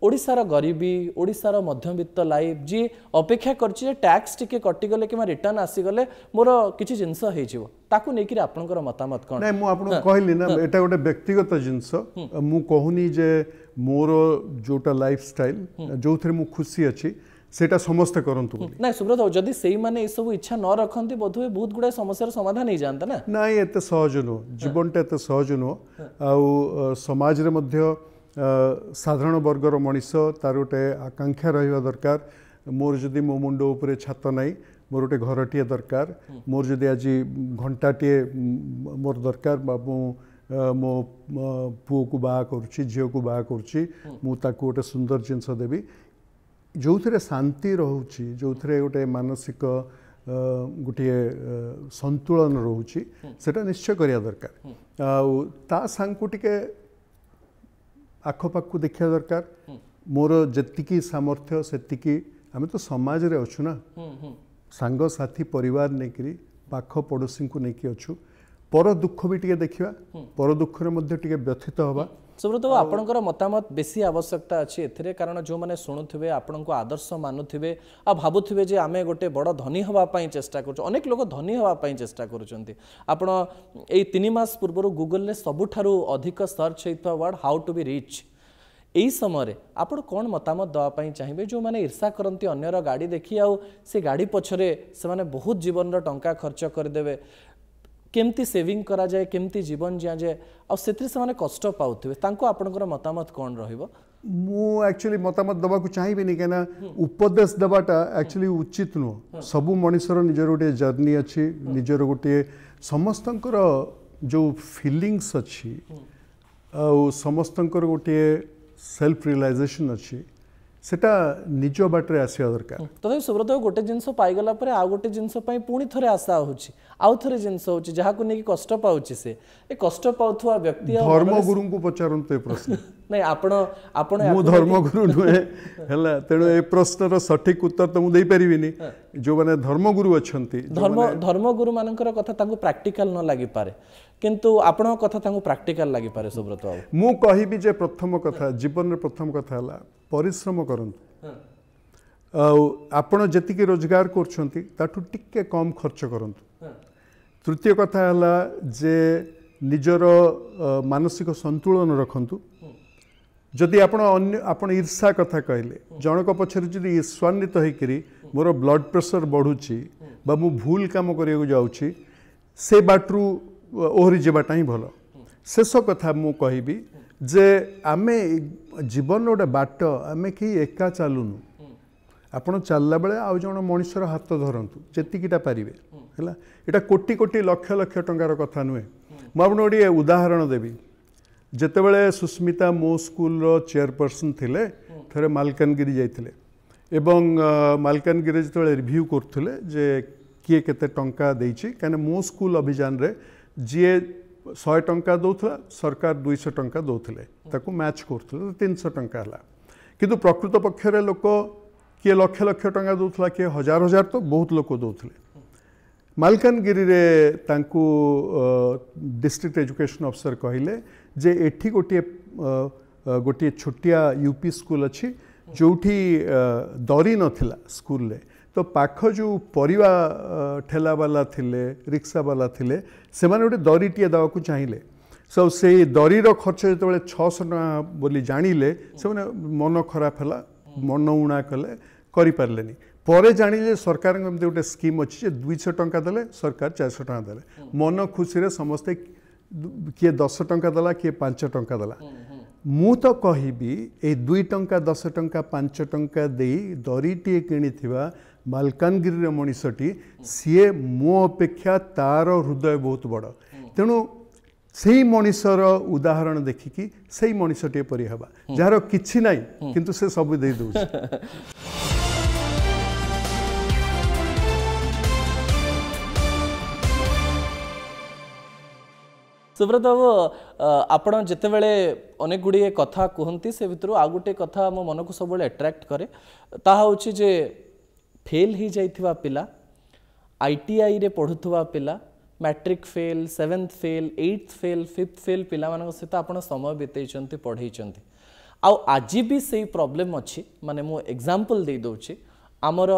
ओडिशार गरीबी ओडिशार मध्यवित्त लाइफ जी अपेक्षा करछि टैक्स टिके कटिगले कि रिटर्न आसीगले मोर किछि जिंस हेजिवो ताकू नेकी आपनकर मतामत कोन नै मु आपन कहली ना एटा गोटे व्यक्तिगत जिंस मु कहूनी जे मोर जोटा लाइफस्टाइल जोथरे मु खुशी अछि सेटा समस्त करंतु ना सुब्रत जदि सेई माने ए सब इच्छा न रखंती बोधवे बहुत गुडा समस्यार समाधान नहीं जानता ना नाई एते सहज नो जीवनटा एते सहज नो आ समाज रे मध्य साधारण वर्गर मनीष तार गोटे आकांक्षा रहिबा दरकार मोर जदि मो मुंड ऊपर छात नाही मोर गोटे घरटीए दरकार मोर जदि आज घंटाटीए मोर दरकार बाबू मो पुओ को बाहा करुछि झियो को बाहा करुछि मु ताकू गोटे सुंदर जिंस देबी जो थे शांति रोचे जो थे गोटे मानसिक गोटे संतुलन रोचे सेटा निश्चय करिया दरकार आ सांग को टिके आखपाख को देखा दरकार मोर जेतिकी सामर्थ्य सेतिकी आमे तो समाज रे अच्छु ना सांग साथी परिवार नेकरी पाख पड़ोसी को नेकी अच्छु पर दुख भी टिके देखिबा पर दुख रे मध्ये टिके व्यथित होबा सुब्रत बाबू आपणकर मतामत बेसी आवश्यकता अच्छी एथिरे कारण जो माने शुणुथिबे आपण को आदर्श मानुथिबे आ भाबुथिबे जे आमे गोटे बड़ धनी हवा पई चेष्टा करछु अनेक लोक धनी हवा पई चेष्टा करूछंती आपण एई 3 मास पूर्व गूगल ने सबुठारु अधिक सर्च हेतवा word how to be rich एई समय आपण कोन मतामत दवा पई चाहिबे जो माने ईर्षा करंती अन्यर गाड़ी देखि आ से गाड़ी पछरे से माने बहुत जीवन रो टंका खर्च कर देबे केमती सेविंग करा जाए केमती जीवन जिया जाए आ सेतिर से माने कष्ट पाउथिबे तांको आपनकर मतामत कोन रहिबो मु एक्चुअली मतामत दबा को चाहिबे नि केना उपदेश दबाटा एक्चुअली उचित नो सबु मनुष्यर निजर गोटे जर्नी अच्छी निजर गोटे समस्तंकर जो फीलिंग्स अच्छी आ समस्तंकर गोटे सेल्फ रियलाइजेशन अच्छी सेटा निज बाटरे आसिया दरकार तो सुब्रत गोटे जिनस पाइगला परे आ गोटे जिनस पई पुणी थरे आशा होची आउ थरे जिनस होची जहा को नेकी कष्ट पाउची से ए कष्ट पाउथवा व्यक्ति धर्म गुरु को पचारंत ए प्रश्न नहीं आपण मु धर्म गुरु नुहे हला तेणु ए प्रश्नर सठिक उत्तर तो मु देई परिबिनी जो माने धर्म गुरु अछंती धर्म गुरु मानकर कथा तांको प्रैक्टिकल न लागि पारे किंतु आपण कथा तांको प्रैक्टिकल लागि पारे सुब्रत बाबू मु कहिबी जे प्रथम कथा जीवन रे प्रथम कथा हला परिश्रम करंतु आपण जेतिकी रोजगार करछंती ताठू टिके कम खर्च करंतु तृतीय कथा हला जे निजर मानसिक संतुलन रखंतु जदि आपण ईर्षा कथा कहले जनक पछरे जदि ईर्ष्वान्वित होइकरी मोर ब्लड प्रेशर बढ़ुची बा मु भूल काम करिया जाउची से बाटरू ओहरी जेबाटा ही भल शेष कथा मु कहबी जे आमे जीवन गोटे बाट आमे कि एका चलुनु आपण चलला बेले आउ जण मनुष्यर हाथ धरंतु जेतिकीटा पारिबे हैला एटा कोटी कोटी लक्ष लक्ष टंकार कथा नुहे मु आपण गोटे उदाहरण देबी जेतेबेले सुस्मिता मो स्कूल रो चेयरपर्सन थिले थरे मालकानगिरी जाइथिले एवं मालकानगिरी जेतेबेले रिव्यू करथुले जे किए केते टंका देइछि काने मो स्कूल अभियान रे जे 100 टंका दौला सरकार 200 टंका दौले ताकू मैच कर 300 टंका है किंतु प्रकृत पक्षरे लोक किए लक्ष लक्ष टंका दौला किए हजार हजार तो बहुत लोक दौले मालकानगिरी रे तांकू डिस्ट्रिक्ट एजुकेशन अफसर कहले जे एठी गोटे गोटे छोटिया यूपी स्कूल अच्छी जोठी दरी नथिला स्कूल रे तो पाख जो परिवा ठेला वाला थिले रिक्शा वाला थिले से माने गोटे दरीटे देवाक चाहिए सो से दरीर खर्च जो 600 टका बोली जानिले से माने मन खराब है मन उणा कले करि पारलेनी परे जानिले सरकार एमती गोटे स्कीम अच्छी 200 टंका देले सरकार 400 टका देले मन खुशी रे समस्ते किए 10 टंका देला किए 5 टंका देला मु तो कहिबी ए 2 टंका 10 टंका 5 टंका दे दरीटे किणिथिबा मालकानगिरी मनीषटी सीए मो अपेक्षा तार हृदय बहुत बड़ तेणु से मनीषर उदाहरण देखिकी से मनीषटे परि हबा जार किछि नाई किंतु से सब दे दउ सुब्रत बाबू आपण जितेबले अनेक गुड़िए कथा कहती से भितर आ गोटे कथा मो मन को सब अट्रैक्ट करे ताहा होछि जे फेल ही जाइथिबा पिला आईटीआई रे पढ़ुथुबा पिला matric fail 7th fail 8th fail 5th fail पिला मानक सहित आपण समय बितेइचंती पढ़ेइचंती आ आज भी सही प्रॉब्लम अच्छी माने मो एग्जांपल दे दउछि आमर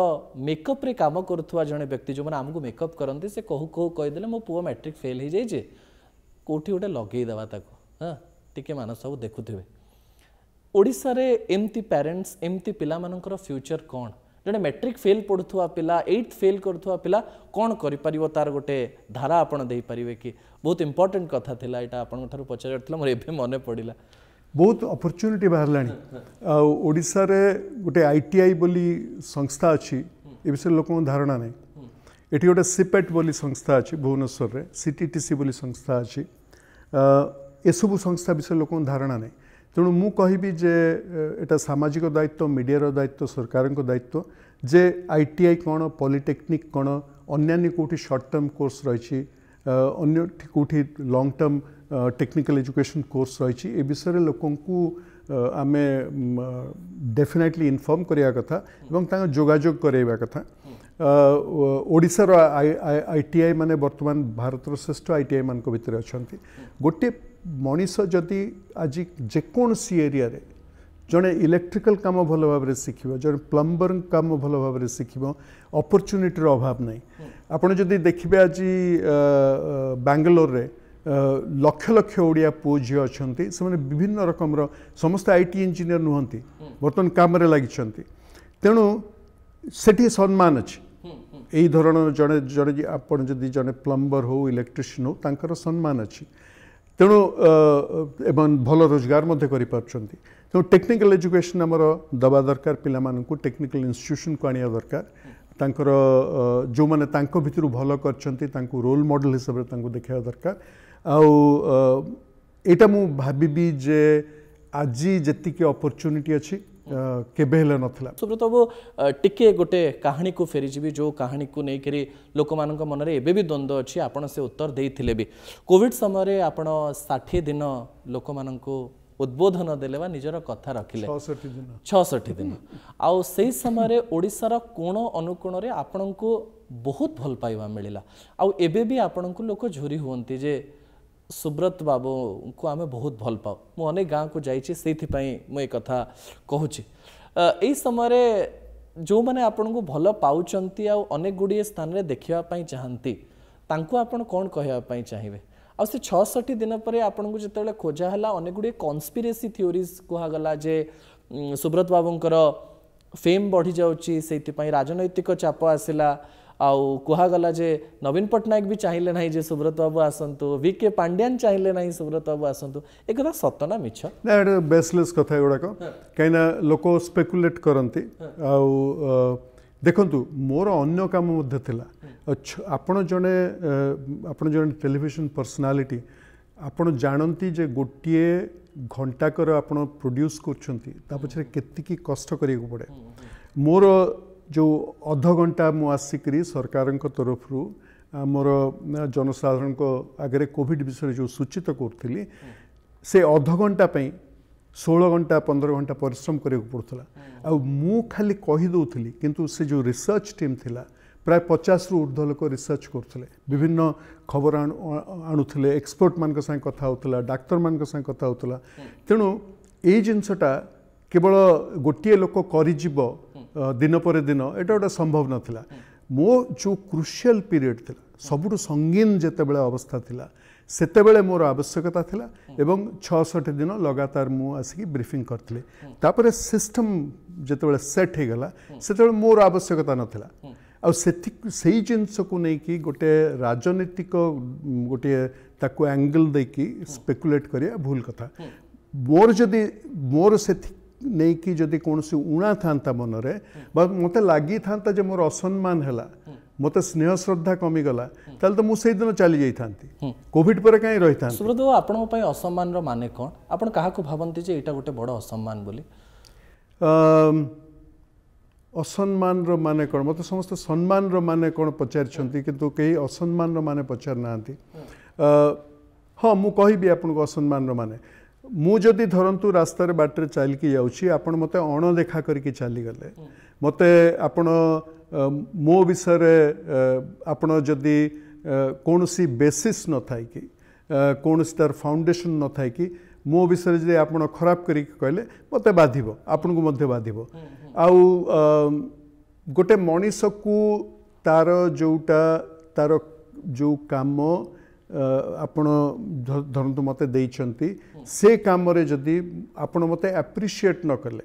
मेकअप रे काम करुथुबा जने व्यक्ति जो माने हमको मेकअप करंती से कहू कहू कहि देले मो पुओ मैट्रिक फेल ही जाई जे कोठी गोटे लगे देवा ताको हाँ टिके मान सब देखुथिबे ओडिसा रे एमती पेरेंट्स एमती पिला मानकर फ्यूचर कौन जड़े मैट्रिक फेल पढ़ुवा पिला 8th फेल करुवा पिला कौन करिपारिबो तार गोटे धारा आपण दे पारिबे कि बहुत इंपोर्टेंट कथा थिला एटा आपण थारु पचारथिला मोर एबे मने पड़िला बहुत अपॉर्चुनिटी बाहरलानी ओडिसा रे गोटे आईटीआई बोली संस्था अच्छी ए विषय लोक धारणा नहीं एटी गोटे सिपेट बोली संस्था अच्छी भुवनेश्वर रे सीटीटीसी बोली संस्था अच्छी एसबू संस्था विषय लोक धारणा नहीं तेणु मु कहबी जे एटा सामाजिक दायित्व मीडिया दायित्व सरकार दायित्व जे आईटीआई कौन पॉलिटेक्निक कौन अन्य कोठी शॉर्ट टर्म कोर्स रही अन्य कोठी long term technical education course रही ए विषय लोक आमे डेफिनेटली इन्फॉर्म करिया कथा एवं तांका जोगाजोग करैबा कथा ओडिसा रो आईटीआई माने वर्तमान भारत रो श्रेष्ठ आईटीआई मान को भितर अछंती गोटे मनीष जदि आज जेकोसी एरिया रे जड़े इलेक्ट्रिकल काम भल भाव शिखिबो जड़े प्लम्बर काम भल भाव शिखिबो अपॉर्चुनिटी अभाव नहीं आपण जदि देखिबे आज बेंगलोर रे लक्ष लक्ष ओडिया पुओ झी अच्छी से विभिन्न रकम समस्त आईटी इंजीनियर नुहंती बर्तमान काम रे लागिछंती तेणु सेठी सम्मान अच्छी यही धरण जड़े जड़े आपण जदि जड़े प्लम्बर हो इलेक्ट्रिशियन हो तांकर सम्मान अच्छी तेणु एवं भल रोजगार तेणु टेक्निकल एजुकेशन आमर दबा दरकार पिला मानकु टेक्निकल इंस्टीट्यूशन को आनिया दरकार तांकर जो माने तांको भितरु भल करछंती तांको रोल मॉडल हिसाब रे तांको देखा दरकार आउ एटा मु भाबिबी जे आजी जतिके अपॉर्चुनिटी अछि केबे हेले नथला सुब्रत बाबू टिके गोटे कहानी को फेरी जीवी जो कहानी को नहीं करी लोक मानक मन रे एबे भी द्वंद्व अछि आपण से उत्तर देइथिले भी कोविड समय रे आपण 60 दिन लोक मानक उद्बोधन देले बा निजर कथा रखिले 66 दिन आउ सेही समय रे ओडिसा रा कोण अनुकोण रे आपण को बहुत भल पाइबा मिलिला आउ एबे भी आपण को लोक झुरी होंती जे सुब्रत बाबू को आमे बहुत भल पाओ मु अनेक गाँव को जाइए से मुझे कथा कहूँ यही समय जो मैंने आपन को भल पाउचंती आ अनेक गुड़िए स्थान रे देखिया चाहती तांको आपण कौन कहवाई चाहिए आ से 66 दिन पर आपन को जिते खोजा है अनेक गुड़िए कन्स्पिरेसी थ्योरीज कहगला जे सुब्रत बाबूंकर फेम बढ़ी जाउची सेति राजनैतिक चाप आसला आउ कहगला जे नवीन पट्टनायक भी चाहिए ना जे सुब्रत बाबू आसतु वीके पांड्यान चाहिए ना सुब्रत बाबू आसतु एक कथा सत ना मिछ ना बेसलेस कथा गुड़ाक कहीं लोक स्पेकुलेट करती देखु मोर अन्य काम आपण जड़े टेलीविजन पर्सनालिटी आपण जानती जे गोटे घंटाकर आपण प्रोड्यूस कर पछरे केतिकी कष्ट करिया पड़े मोर जो अध घंटा मु आसिक सरकार तरफ आमर जनसाधारण को आगे कोविड विषय जो सूचित करी से अध घंटा 16 घंटा 15 घंटा परिश्रम करने पड़ता आ मु खाली कहीदे किंतु से जो रिसर्च टीम थिला प्राय 50 रु ऊर्ध्व लोक रिसर्च करते विभिन्न खबर आणुले एक्सपर्ट मान संगे कथा होता डाक्तर मान संगे कथा होता तेणु ये जिनसटा केवल गोटे लोक करिजिब दिन पर दिन एटा गोटे संभव नाथिला मो जो क्रुशियल पीरियड थिला सबुठु संगीन जेतेबेले अवस्था थिला सेतेबेले मोर आवश्यकता थिला एवं 66 दिन लगातार मु आसिकी ब्रीफिंग करथिले तापरे सिस्टम जेतेबेले सेट हे गला सेतेबेले मोर आवश्यकता नथिला आ से जिनस को नहीं गोटे राजनीतिक गोटे ताकू एंगल देकी स्पेकुलेट करिया भूल कथा मोर जदि मोर से नहीं कि जदि कौन सी उणा था मनरे मत लगी था जे मोर असम्मान है मत स्नेह श्रद्धा कमी गला ताल तो मुझे दिन चली जाती कोविड पर कहीं रही था सुब्रत बाबू आपण असम्मान माने कौन आपण क्या भावती जे एटा गोटे बड़ असम्मान बोली असम्मान माने कौन मत समस्त सम्मान माने कौन पचार किंतु कई असम्मान माने पचार ना हाँ मु कहि आपन को असम्मान माने मु जदि धरंतु रास्तार बाटर चलिकी जाऊँगी आपण मत अणदेखा करके चली गले मत आपण मो विषय आपण जदि कौन सी बेसिस न थाई कि कौन सी तार फाउंडेशन न थाई कि मो विषय जदि आपण खराब करी कहले मत बाधिबो आपण को मध्य बाधिबो आउ गोटे मनीष को तार जोटा तार जो काम आपण धरतु मते देइछंती से काम रे जदि आपण मते एप्रिशिएट न कले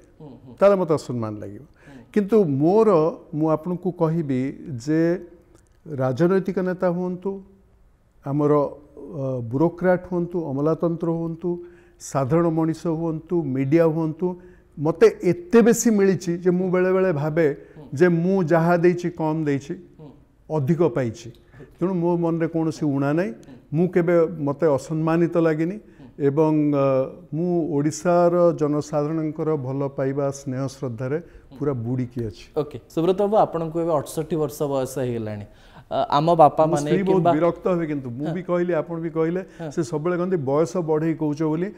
ताले मते असम्मान लागिबो किंतु मोर मु आपण को कहिबी जे राजनैतिक नेता होंतु आमर ब्यूरोक्रेट होंतु अमलातंत्र होंतु साधारण मनीष होंतु मीडिया होंतु मते एते बेसी मिली जे मु बेले बेले भाबे जे मु जहा देइछि कम देइछि अधिक पाइछि तेणु मो मन रे कौन सी उणा नहीं मु केबे मते असम्मानित लागिनी एवं मु ओडिशार जनसाधारणकर भल पाइबा स्नेह श्रद्धारे पूरा बुड़ी की अछि ओके सुब्रत बाबू आपन को 68 वर्ष बयस हे गेलानी आम बापा माने बहुत विरक्त हे किंतु मु भी कहली आपन भी कहले से सबले गंदी बयस बढ़ई कहउछ बोली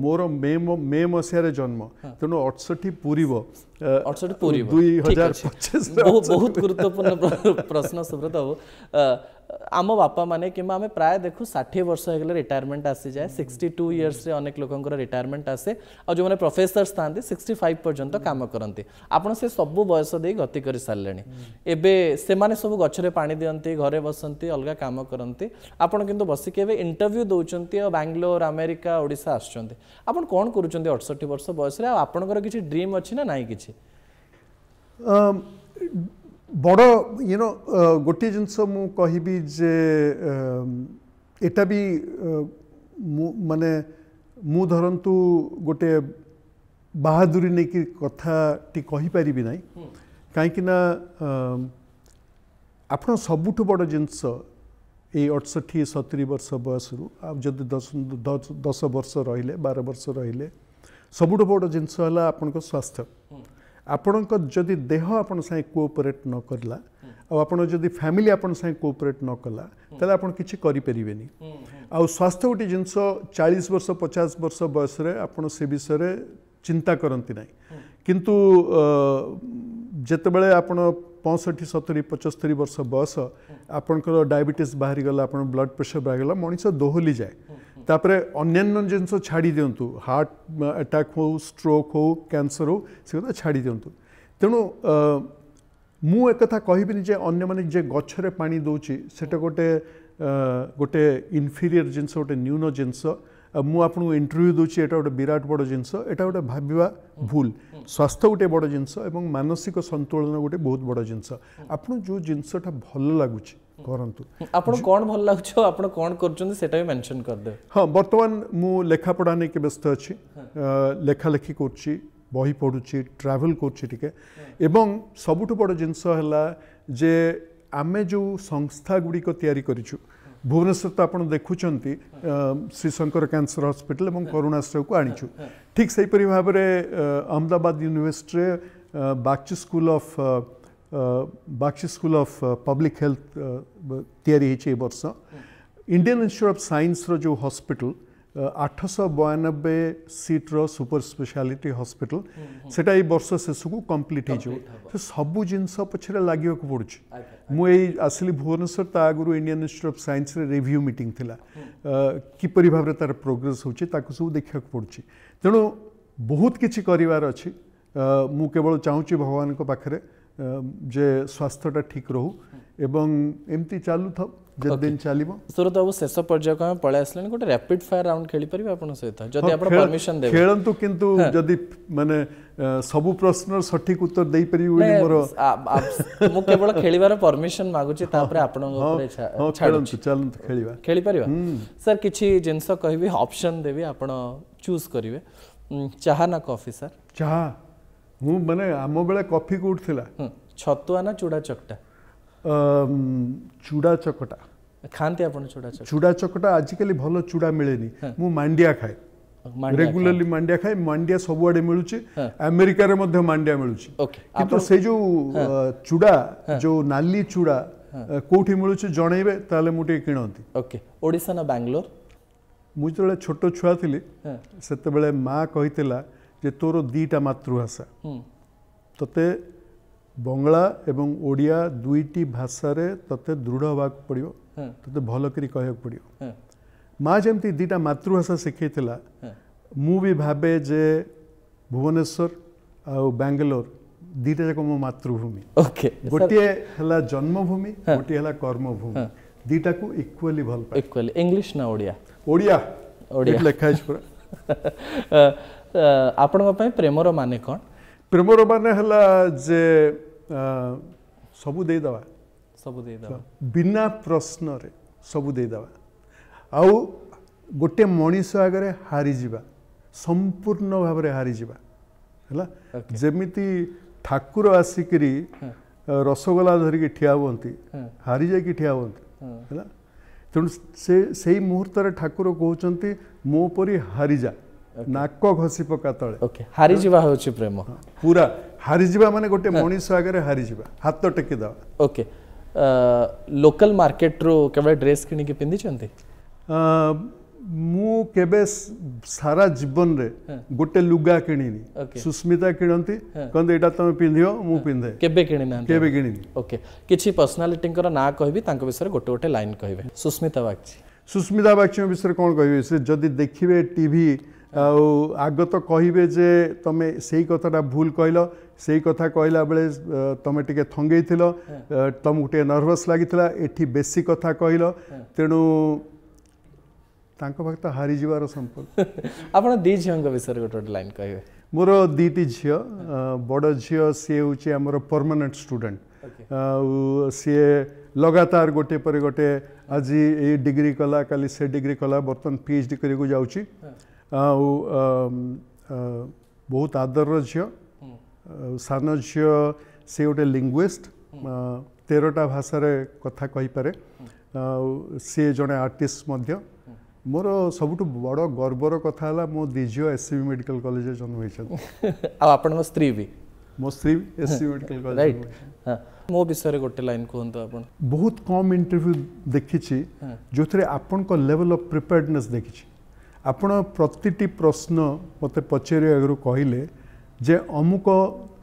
मोर मे मसियारे जन्म तेणु 68 पूरीबो 68 पूरीबो 2025 बहुत गुरुत्वपूर्ण प्रश्न सुब्रत बाबू आम बापा माने कि आम प्राय देखु 60 वर्ष हो गले रिटायरमेंट आसी जाए 62 इयर्स रे अनेक लोकंकर रिटायरमेंट आसे और जो माने प्रोफेसर्स थांती 65 पर्यंत काम करते आपण से सब बयस दे गति कर सारले एबे से माने सब गछरे पानी दियंती घरे बसंती अलगा काम करंती आपण किंतु बसिके एबे इंटरव्यू दउचंती और बेंगलोर अमेरिका ओडिसा आछंती आपण कोन करूचंती 68 वर्ष बयस रे आपनकर किछि ड्रीम अछि ना नाही किछि बड़ यू नो गोटे जिनस मु कहबी जे एटा भी माने मु धरंतु गोटे बहादुरी नहीं कि कथा टी कहि परिबी नाही काहे कि ना आपण सबुठ बड़ जिनस ए 68 70 वर्ष बयस रु अब जदि 10 वर्ष रहिले 12 वर्ष रहिले सबुठ बड़ जिनस हला आपण को स्वास्थ्य आपण जदि देह आपण साइ कोऑपरेट न करला और आपण जदि फैमिली आपण साइ कोऑपरेट न कला तले आपण किछि करि परिबेनी आ स्वास्थ्य गोटे जिनस 40 वर्ष 50 वर्ष बयस रे आपण से विषय रे चिंता करंती नाही किंतु जेतेबेले आपण 65 70 75 वर्ष बयस आपणकर डायबिटीज बाहरी गला आपण ब्लड प्रेशर बाहरी गला मनीष दोहली जाए तापरे अन्यान्य जिनस छाड़ी दिंतु हार्ट अटैक हो स्ट्रोक हो कैंसर हो से कथा छाड़ी दिंतु तेणु मु एक कथा कहबिनी जे अन्य माने जे गछरे पानी दउची सेटा गोटे गोटे इनफीरियर जिनस गोटे न्यून जिनस मु आपन इंटरव्यू दूची एटा गोटे विराट बड़ जिनस एटा गोटे भाबिबा भूल स्वास्थ्य गोटे बड़ जिनस एवं मानसिक संतुलन गोटे बहुत बड़ जिनस आपन जो जिनसटा भल लागुची करंतु आपन कोन भल लागुछो आपन कोन करचों सेटा भी मेंशन कर दे हां वर्तमान मु लेखा पढ़ा नै के व्यस्त अछि लेखा लेखी करछि बही पढुछि ट्रैवल करछि ठीक है एवं सबुठ बड़ जिनस हला जे आमे जो संस्था गुडी को तयारी करिछु भुवनेश्वर तो आपड़ देखुं श्री शंकर कैंसर हॉस्पिटल और करुणाश्रय को आनीचु ठीक से भाव में Ahmedabad university Bagchi school of Bagchi school of public health तैयारी होइछि ए वर्ष इंडियन इंस्टीट्यूट ऑफ साइंस रो जो हॉस्पिटल 892 सीट रो सुपर स्पेशलिटी हॉस्पिटल सेटा ए वर्ष शेष को कंप्लीट हो सबू जिनस पछरे लागियो को पड़ुछि मु ए आसली भुवनेश्वर ता आगुरु इंडियन इंस्टीट्यूट ऑफ साइंस रे रिव्यू मीटिंग थिला किपरि भाबरे तार प्रोग्रेस होछि ताकु सब देखिया को पड़ुछि तेणु बहुत किछि करिवार अछि मु केवल चाहूछि भगवान को पाखरे जे स्वास्थ्यटा ठीक रहू एवं एमती चालू था जे दिन चलिबो सुरत बाबू शेष पर्याय को पळे आसलेन गोटे रैपिड फायर राउंड खेली परिबे आपण सहित जदि आपण परमिशन देबे खेलंतु किंतु जदि माने सब प्रश्न सठिक उत्तर देई परिबो मोर मु केवल खेलिबार परमिशन मागुची तापरे आपण ऊपर छाडंतु चलंतु खेलिबा खेली परिबा सर किछि जिंस कहबी ऑप्शन देबी आपण चूज करिवे चाहा ना कॉफी सर चाहा मु माने आमो बेले कॉफी को उठथिला छतुआ ना चूड़ा चकटा चूड़ा चकटा खाते आपण चूड़ा चकटा आजिकली भल चूड़ा मिलेनी मु मांडिया खाए रेगुलरली मांडिया खाए मांडिया सबुआडे मिलुची अमेरिका रे मध्ये मांडिया मिलुची किंतु से जो चूड़ा जो नाली चूड़ा कोठी मिलुची जणैबे ताले मुटे किणंती ओके ओडिसा ना बेंगलोर मु जले छोटो छुआ थिली सेते बेले मां कहितला जे तोर दीटा मातृभाषा तते बंगला एवं ओडिया दुईटी भाषा रे तते दृढ़ होबाक पड़ियो तते भल करी कहक पड़ियो माँ जमती दीटा मातृभाषा शिखैतिला मु भी भाबे जे भुवनेश्वर आ बेंगलोर दीटा जाक मो मातृभूमि ओके गोटे हला जन्मभूमि गोटे हला कर्मभूमि दीटा को इक्वली भल पाए इक्वली इंग्लिश ना ओडिया ओडिया ओडिया लेखा है पूरा आपण पय प्रेमर माने कोन प्रेमर माने हला जे सबु दे दवा बिना प्रश्न रे सबु दे दवा आउ गोटे मनीष आगे हारी जिबा संपूर्ण भाव रे हारी जिबा हला जेमिति ठाकुर आसिकरी रसगोला धरिकी ठिया हुअंती हारी जाई की ठिया हुअंती हला तेणु से मुहूर्त रे ठाकुर कहउचंती मो परी हारी जा नाक घसी पका तले ओके हारी जिबा होछि प्रेम पूरा हारी जिबा माने गोटे मनीष आगे हारी जिबा हाथ टेकी दवा ओके लोकल मार्केट रो केवल ड्रेस किनी के पिंदी चंती मु केबे सारा जीवन रे गोटे लुगा किनिनी सुस्मिता किणंती कंदे एटा तमे पिंधियो मु पिंधे केबे किनी ना केबे किनिनी ओके किछि पर्सनालिटी कर ना कहबी तांको विषय गोटे गोटे लाइन कहबे सुस्मिता बागची विषय कोन कहबे से जदी देखिबे टीवी आग तो कहिबे जे तमे सेही कथाटा भूल कहलो सेही कथा कहला बेले तमे टिके थंगेई थिलो तम गुटे नर्वस लागितला एठी बेसी कथा कहलो तेणु तांको भक्त हारी जिवार संपर्क आपण दी झियंग विषय गोटे लाइन कहबे मोर दीटी झियो बड़ झियो सी होची हमर परमानेंट स्टूडेंट सी लगातार गोटे पर गोटे आज ए डिग्री कला काली से डिग्री कला बर्तन पीएचडी करी को जाउची बहुत आदर झियो सान झियो से गोटे लिंग्विस्ट 13टा भाषा रे कथा कहि पारे सी जने आर्टिस्ट मध्य मोर सबुठ बड़ गर्वर कथा हला मो दिझियो एससीबी मेडिकल कॉलेज जन्म होइछन आ आपन स्त्री भी मो स्त्री एससीबी मेडिकल कॉलेज राइट मो विषय गोटे लाइन कहंतो आपन बहुत कम इंटरव्यू देखिछि जोथरे आपन को लेवल ऑफ प्रिपेयर्डनेस देखिछि आपण प्रतिटी प्रश्न मते पचेरि अगरु कहिले जे अमुक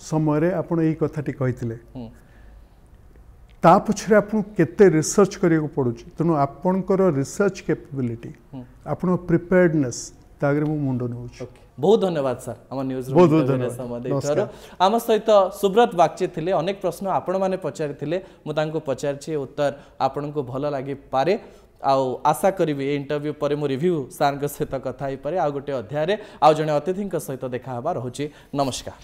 समय रे आपण एही कथाटी कहिथिले ता पछरे आपण केते रिसर्च करियो पडुछि तनो आपनकर रिसर्च कैपेबिलिटी आपण प्रिपेयर्डनेस तागरे मु मुंडो नउछि बहुत धन्यवाद सर आम न्यूज रूम आम सहित सुब्रत बागची थिले अनेक प्रश्न आपण माने पचारि मु तांको पचारछि उत्तर आपण को भल लागि पारे आशा करी इंटरव्यू पर मु रिव्यू सार सहित कथा पारे आ गोटे अध्याय आ जने अतिथि सहित देखा रहुछि नमस्कार।